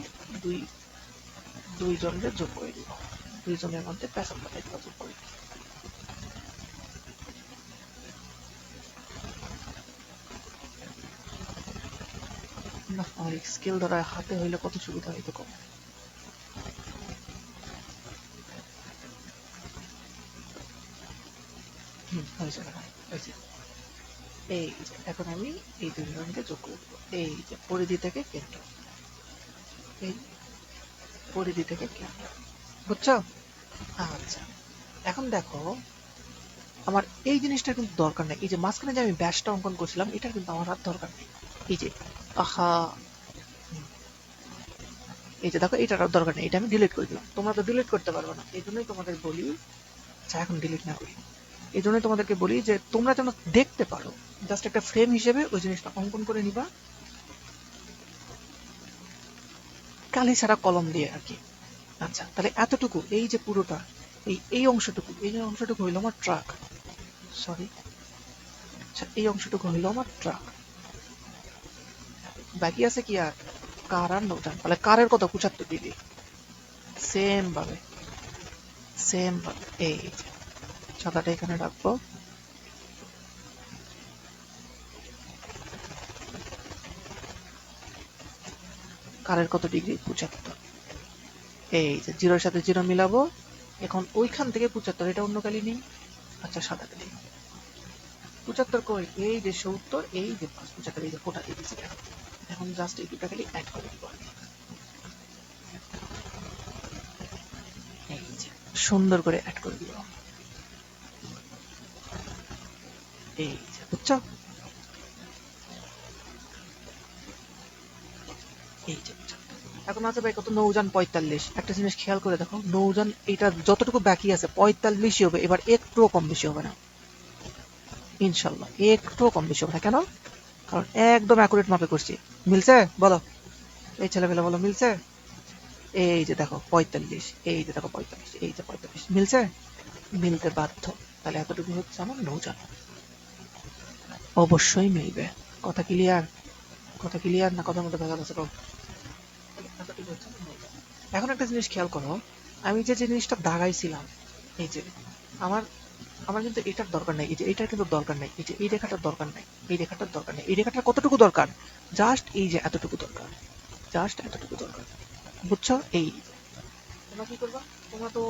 [SPEAKER 1] দুই দুইজনকে যোগ করে দিব, দুইজনের মধ্যে পেছন পাঠাই দিব, যোগ করে। না, আমার স্কেল দ্বারা হাতে হইলে কত সুবিধা হইতো কম। হয়েছে না, হয়েছে। এই যে এখন আমি এই দুইজনকে যোগ করে দেবো, এই যে পরিধি থেকে কেন্দ্র, এই পরিধি থেকে কেন্দ্র, বুঝছো? আচ্ছা, এখন দেখো আমার এই জিনিসটা কিন্তু দরকার নেই, এই যে মাঝখানে যে আমি ব্যাসটা অঙ্কন করছিলাম এটার কিন্তু আমার আর দরকার নেই। এই যে আহা, এই যে দেখো এটার আর দরকার নেই, এটা আমি ডিলিট করে দিলাম। তোমরা তো ডিলিট করতে পারবে না, এই জন্যই তোমাদের বলি, আচ্ছা এখন ডিলিট না করি, এই জন্যই তোমাদেরকে বলি যে তোমরা যেন দেখতে পারো, জাস্ট একটা ফ্রেম হিসেবে ওই জিনিসটা অঙ্কন করে নিবা, কালি ছাড়া কলম দিয়ে আর কি। আচ্ছা, তাহলে এতটুকু, এই যে পুরোটা, এই অংশটুকু, এই অংশটুকু হইলো আমার ট্রাক, সরি। আচ্ছা, এই অংশটুকু হইলো আমার ট্রাক, বাকি আছে কি আর, কার আর নৌযান। তাহলে কারের কত, 75 ডিগ্রি, সেম ভাবে, সেম ভাবে এই যে ছাতাটা এখানে রাখবো, কারের কত ডিগ্রি, 75। এই যে জিরোর সাথে জিরো মিলাবো, এখন ওইখান থেকে 75, এটা অন্য কালি নেই, আচ্ছা সাদা কালি, 75 কই, এই যে 70, এই যে 75, এই যে ফোটা দিয়ে দিচ্ছি। এখন জাস্ট এই দুটা খালি অ্যাড করে দিব, এই যে সুন্দর করে অ্যাড করে দিব। এই যে বুঝছো, এই যে বুঝছো। এখন আছে ভাই কত, নৌজান 45। একটা জিনিস খেয়াল করে দেখো, নৌজান এটা যতটুকু বাকি আছে 45ই হবে, এবার একটুও কম বেশি হবে না ইনশাল্লাহ, একটুও কম বেশি হবে না। কেন? কারণ একদম অ্যাকুরেট মাপে করছি। মিলছে? বলো এই ছেলেপেলে, বলো মিলছে? এই যে দেখো 45, এই যে দেখো 45, এই যে 45, মিলছে? মিলতে বাধ্য। তাহলে এতটুকু হচ্ছে আমার নৌজান, অবশ্যই মিলবে। কথা ক্লিয়ার? কথা ক্লিয়ার না কথার মধ্যে ভেজাল আছে? এতটুকু হচ্ছে আমার নৌজান। এখন একটা জিনিস খেয়াল করো, আমি যে জিনিসটা দাগাইছিলাম, এই যে আমার আমার কিন্তু এটার দরকার নাই, এই যে এটার কিন্তু দরকার নাই, এই যে এই রেখাটার দরকার নাই, এই রেখাটার দরকার নাই, এই রেখাটার কতটুকু দরকার? জাস্ট এই যে এতটুকু দরকার, জাস্ট এতটুকু দরকার। বুঝছো? এই তোমরা কি করবা, তোমরা তো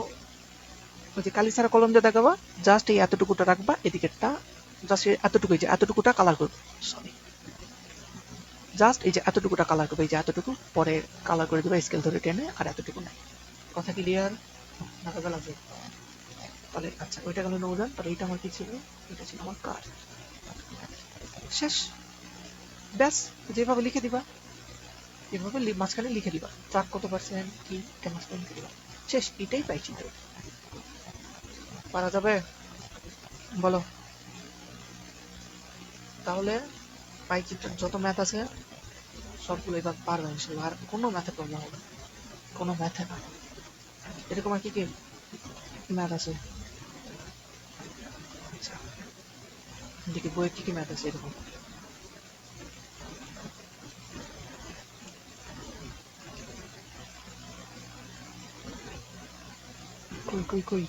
[SPEAKER 1] ওই যে কালি ছাড়া কলম দিয়ে দেখাবা, জাস্ট এই এতটুকুটা রাখবা, এদিকেরটা জাস্ট এতটুকুই, যে এতটুকুটা কালার করবে, সরি, জাস্ট এই যে এতটুকুটা কালার করবে, এই যে এতটুকু পরে কালার করে দেবে স্কেল ধরে টেনে, আর এতটুকু নাই। কথা ক্লিয়ার না কাজে লাগবে? তাহলে আচ্ছা, ওইটা গেল নৌজান। তাহলে এটা আমার কি ছিল? এটা ছিল আমার কার। শেষ, ব্যাস। যেভাবে লিখে দিবা, এভাবে মাঝখানে লিখে দিবা ট্রাক কত পার্সেন্ট কি, এটা মাঝখানে লিখে দিবা, শেষ। এটাই পাইছি। পারা যাবে? বলো। তাহলে পাই চিত্রের যত ম্যাথ আছে সবগুলো এবার পারবে ইনশাল্লাহ, আর কোনো ম্যাথে প্রবলেম হবে না, কোনো ম্যাথে না। এরকম আর কি কি ম্যাথ আছে? আচ্ছা দেখি বইয়ে কি কি ম্যাথ আছে এরকম। কই কই কই,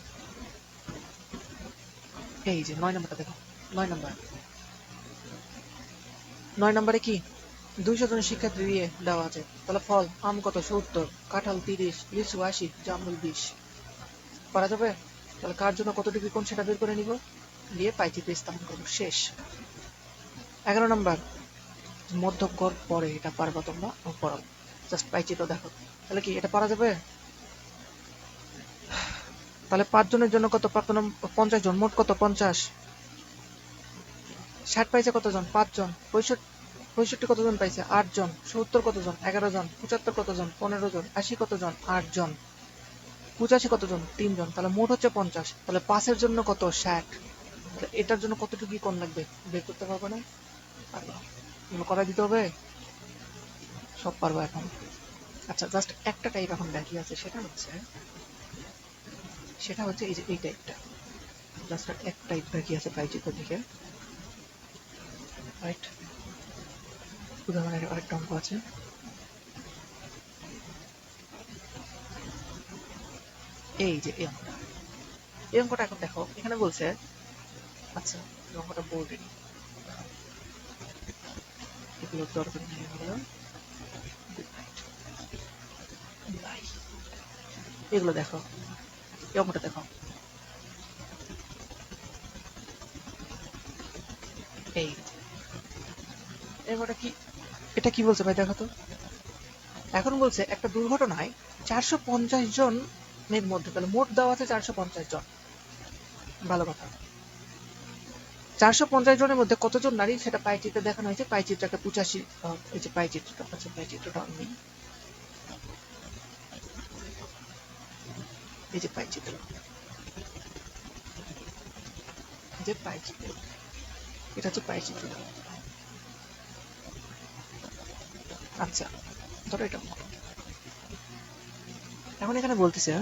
[SPEAKER 1] এই যে 9 নম্বরটা দেখো। 9 নম্বর, 9 নম্বরে কি 200 জন শিক্ষার্থী দিয়ে দেওয়া আছে। তাহলে ফল, আম কত 70, কাঁঠাল 30, লিচু 80, জামরুল 20। পারা যাবে? তাহলে কার জন্য কত ডিগ্রি কোণ সেটা বের করে নিব, দিয়ে পাইচিত্রে স্থাপন করবো, শেষ। 11 নম্বর, মধ্যক গড় পরে, এটা পারবা তোমরা, পড়াবো, জাস্ট পাইচিত্র দেখো। তাহলে কি এটা পারা যাবে? তাহলে 5 জনের জন্য কত, প্রাপ্ত 50 জন, মোট কত 50। 60 পাইছে কতজন? 5 জন। 65 কতজন পাইছে? 8 জন। 70 কতজন? 11 জন। 75 কতজন? 15 জন। 80 কতজন? 8 জন। 85 কতজন? 3 জন। তাহলে মোট হচ্ছে 50। তাহলে 5 এর জন্য কত? 60। তাহলে এটার জন্য কতটুকু কোণ লাগবে বের করতে পারবে না? পারবা। এগুলো করাই দিতে হবে, সব পারবো এখন। আচ্ছা জাস্ট একটা টাইপ এখন বাকি আছে, সেটা হচ্ছে এই যে এই টাইপটা, জাস্ট এক টাইপ বাকি আছে পাইচিত্র থেকে, রাইট? উদাহরণের আরেকটা অঙ্ক আছে, এই যে এই অঙ্কটা। এই অঙ্কটা এখন দেখো, এখানে বলছে, আচ্ছা এই অঙ্কটা বোর্ডে এগুলোর দরকার নেই, এগুলো বাই। এগুলো দেখো, এই অঙ্কটা দেখো, এই এই অঙ্কটা কি, এটা কি বলছে ভাই দেখো তো। এখন বলছে একটা দুর্ঘটনায় 450 জনের মধ্যে, তাহলে মোট দেওয়া আছে 450 জন, ভালো কথা। 450 জনের মধ্যে কতজন নারী সেটা পাই চিত্রে দেখানো হয়েছে। পাই চিত্রটা 85, এই যে পাই চিত্রটা, আচ্ছা পাই চিত্রটা আমি, এই যে পাই চিত্র, এই যে পাই চিত্র, এটা হচ্ছে পাই চিত্র। আচ্ছা ধরো এটা, এখন এখানে বলতেছে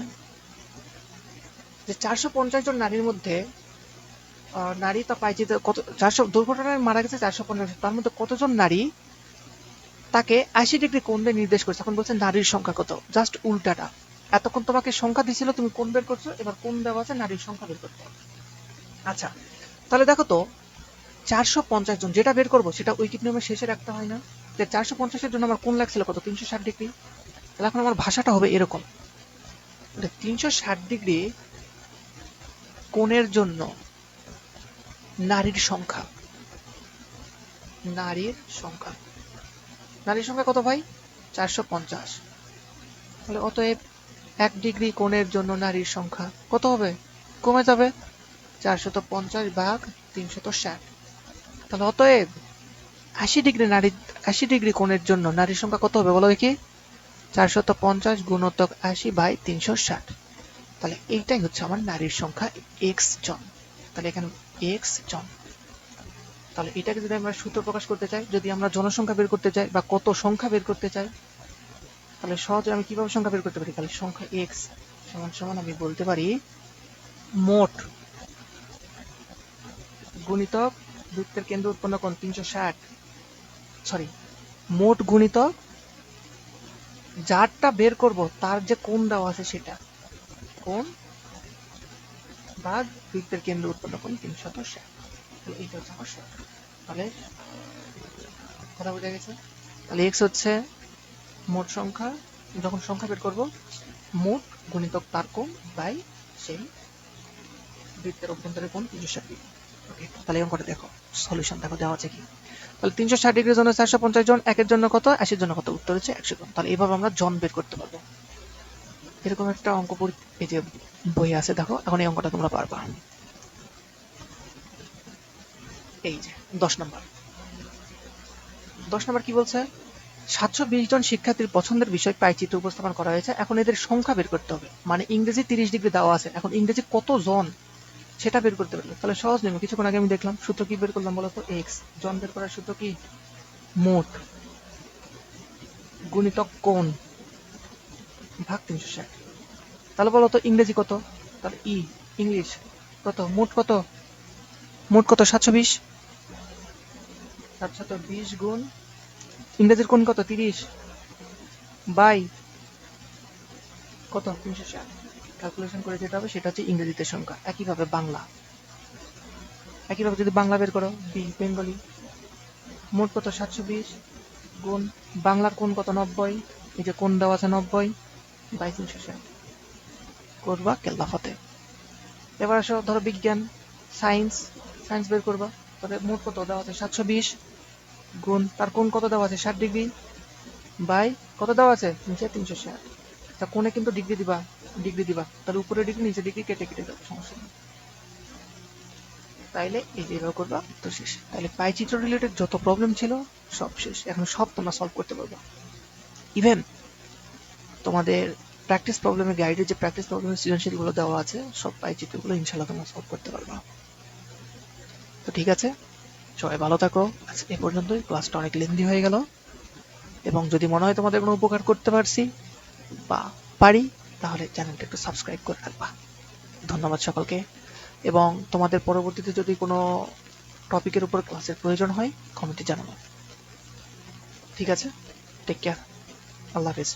[SPEAKER 1] যে 450 জন নারীর মধ্যে, নারী তা পাই চিত্র কত, 400 দুর্ঘটনায় মারা গেছে 450, তার মধ্যে কতজন নারী তাকে 80 ডিগ্রি কোণ দিয়ে নির্দেশ করছে। এখন বলছে নারীর সংখ্যা কত, জাস্ট উল্টাটা। এতক্ষণ তোমাকে সংখ্যা দিছিল, তুমি কোণ বের করছো, এবার কোণ দেওয়া আছে, নারীর সংখ্যা বের করতে হবে। আচ্ছা তাহলে দেখো তো, 450 জন যেটা বের করবো সেটা ঐকিক নিয়মের শেষে রাখতে হয় না? যে 450-এর জন্য আমার কোণ লাগছিল কত, 360 ডিগ্রি। তাহলে এখন আমার ভাষাটা হবে এরকম, 360 ডিগ্রি কোণের জন্য নারীর সংখ্যা, নারীর সংখ্যা, নারীর সংখ্যা কত ভাই? 450। তাহলে অতএব 1 ডিগ্রি কোণের জন্য নারীর সংখ্যা কত হবে? কমে যাবে, 450 ভাগ 360। তাহলে অতএব 80 ডিগ্রি কোণের জন্য নারীর সংখ্যা কত হবে বলো দেখি? 450 গুণিতক 80/360। তাহলে এইটাই হচ্ছে আমার নারীর সংখ্যা এক্স জন। তাহলে এখানে এক্স জন। তাহলে এটাকে যদি আমরা সূত্র প্রকাশ করতে চাই, যদি আমরা জনসংখ্যা বের করতে চাই বা কত সংখ্যা বের করতে চাই, তাহলে সহজে আমি কিভাবে সংখ্যা বের করতে পারি? তাহলে সংখ্যা এক্স সমান সমান আমি বলতে পারি মোট গুণিতক বৃত্তের কেন্দ্র উৎপন্ন কোণ 360, সরি, মোট গুণিতক যারটা বের করব তার যে কোণ দেওয়া আছে সেটা, কোণ ভাগ বৃত্তের কেন্দ্র উৎপন্ন কোণ 360। তাহলে এইটা হচ্ছে আমার সূত্র। তাহলে কথা বোঝা গেছে? তাহলে এক্স হচ্ছে মোট সংখ্যা, যখন সংখ্যা বের করব মোট গুণিতক তার কোণ বাই সেই বৃত্তের অভ্যন্তরের কোণ 360 ডিগ্রি। ওকে, তাহলে অঙ্কটা দেখো, সলিউশন দেখো দেওয়া আছে কি। তাহলে 360 ডিগ্রির জন্য 450 জন, একের জন্য কত, 80 জন্য কত, উত্তর হচ্ছে 100 জন। তাহলে এইভাবে আমরা জন বের করতে পারবো। এরকম একটা অঙ্ক এই যে বই আছে, দেখো এখন এই অঙ্কটা তোমরা পারবা। এই যে 10 নম্বর কি বলছে? 720 জন শিক্ষার্থীর পছন্দের বিষয় পাইচিত্র উপস্থাপন করা হয়েছে। এখন এদের সংখ্যা বের করতে হবে। মানে ইংরেজি 30 ডিগ্রি দেওয়া আছে, এখন ইংরেজি কত জন সেটা বের করতে পারবে। তাহলে সহজ নিয়ম, কিছুক্ষণ আগে আমি দেখলাম, সূত্র কি বের করলাম বলতো? এক্স জন বের করার সূত্র কি? মোট গুণিতক কোণ ভাগ 360। তাহলে বলো তো ইংরেজি কত? তাহলে ইংলিশ কত? মোট কত? মোট কত? 720। 720 গুণ ইংরেজির কোণ কত? 30 বাই কত? 360। ক্যালকুলেশন করে যেটা হবে সেটা হচ্ছে ইংরেজিতে সংখ্যা। একইভাবে বাংলা, একইভাবে যদি বাংলা বের করো, বেঙ্গলি, মোট কত? 720 গুণ বাংলার কোণ কত? 90। এই যে কোণ দেওয়া আছে 90 বাই 360 করবা কেল্লাফতে। এবার আসো ধরো বিজ্ঞান, সায়েন্স বের করবা। তাহলে মোট কত দেওয়া আছে? 720 গুণ তার কোণ কত দেওয়া আছে? 60 ডিগ্রি বাই কত দেওয়া আছে? নিচে 360। তা কোণে কিন্তু ডিগ্রি দিবা, তাহলে উপরে ডিগ্রি নিচে ডিগ্রি কেটে কেটে যাবে, সমস্যা নেই। তাইলে এই যে এভাবে করবা, তো শেষ। তাহলে পাইচিত্র রিলেটেড যত প্রবলেম ছিল সব শেষ, এখন সব তোমরা সলভ করতে পারবা। ইভেন তোমাদের প্র্যাকটিস প্রবলেমের গাইডে যে প্র্যাকটিস প্রবলেমের সৃজনশীলগুলো দেওয়া আছে, সব পাইচিত্রগুলো ইনশাল্লাহ তোমরা সলভ করতে পারবা। তো ঠিক আছে, সবাই ভালো থাকো। আজ এ পর্যন্তই, ক্লাসটা অনেক লেন্দি হয়ে গেল, এবং যদি মনে হয় তোমাদের কোনো উপকার করতে পারছি বা পারি, তাহলে চ্যানেলটা একটু সাবস্ক্রাইব করে রাখবা। ধন্যবাদ সকলকে, এবং তোমাদের পরবর্তীতে যদি কোনো টপিকের উপর ক্লাসের প্রয়োজন হয় কমেন্টে জানাবো। ঠিক আছে, টেক কেয়ার, আল্লাহ হাফেজ।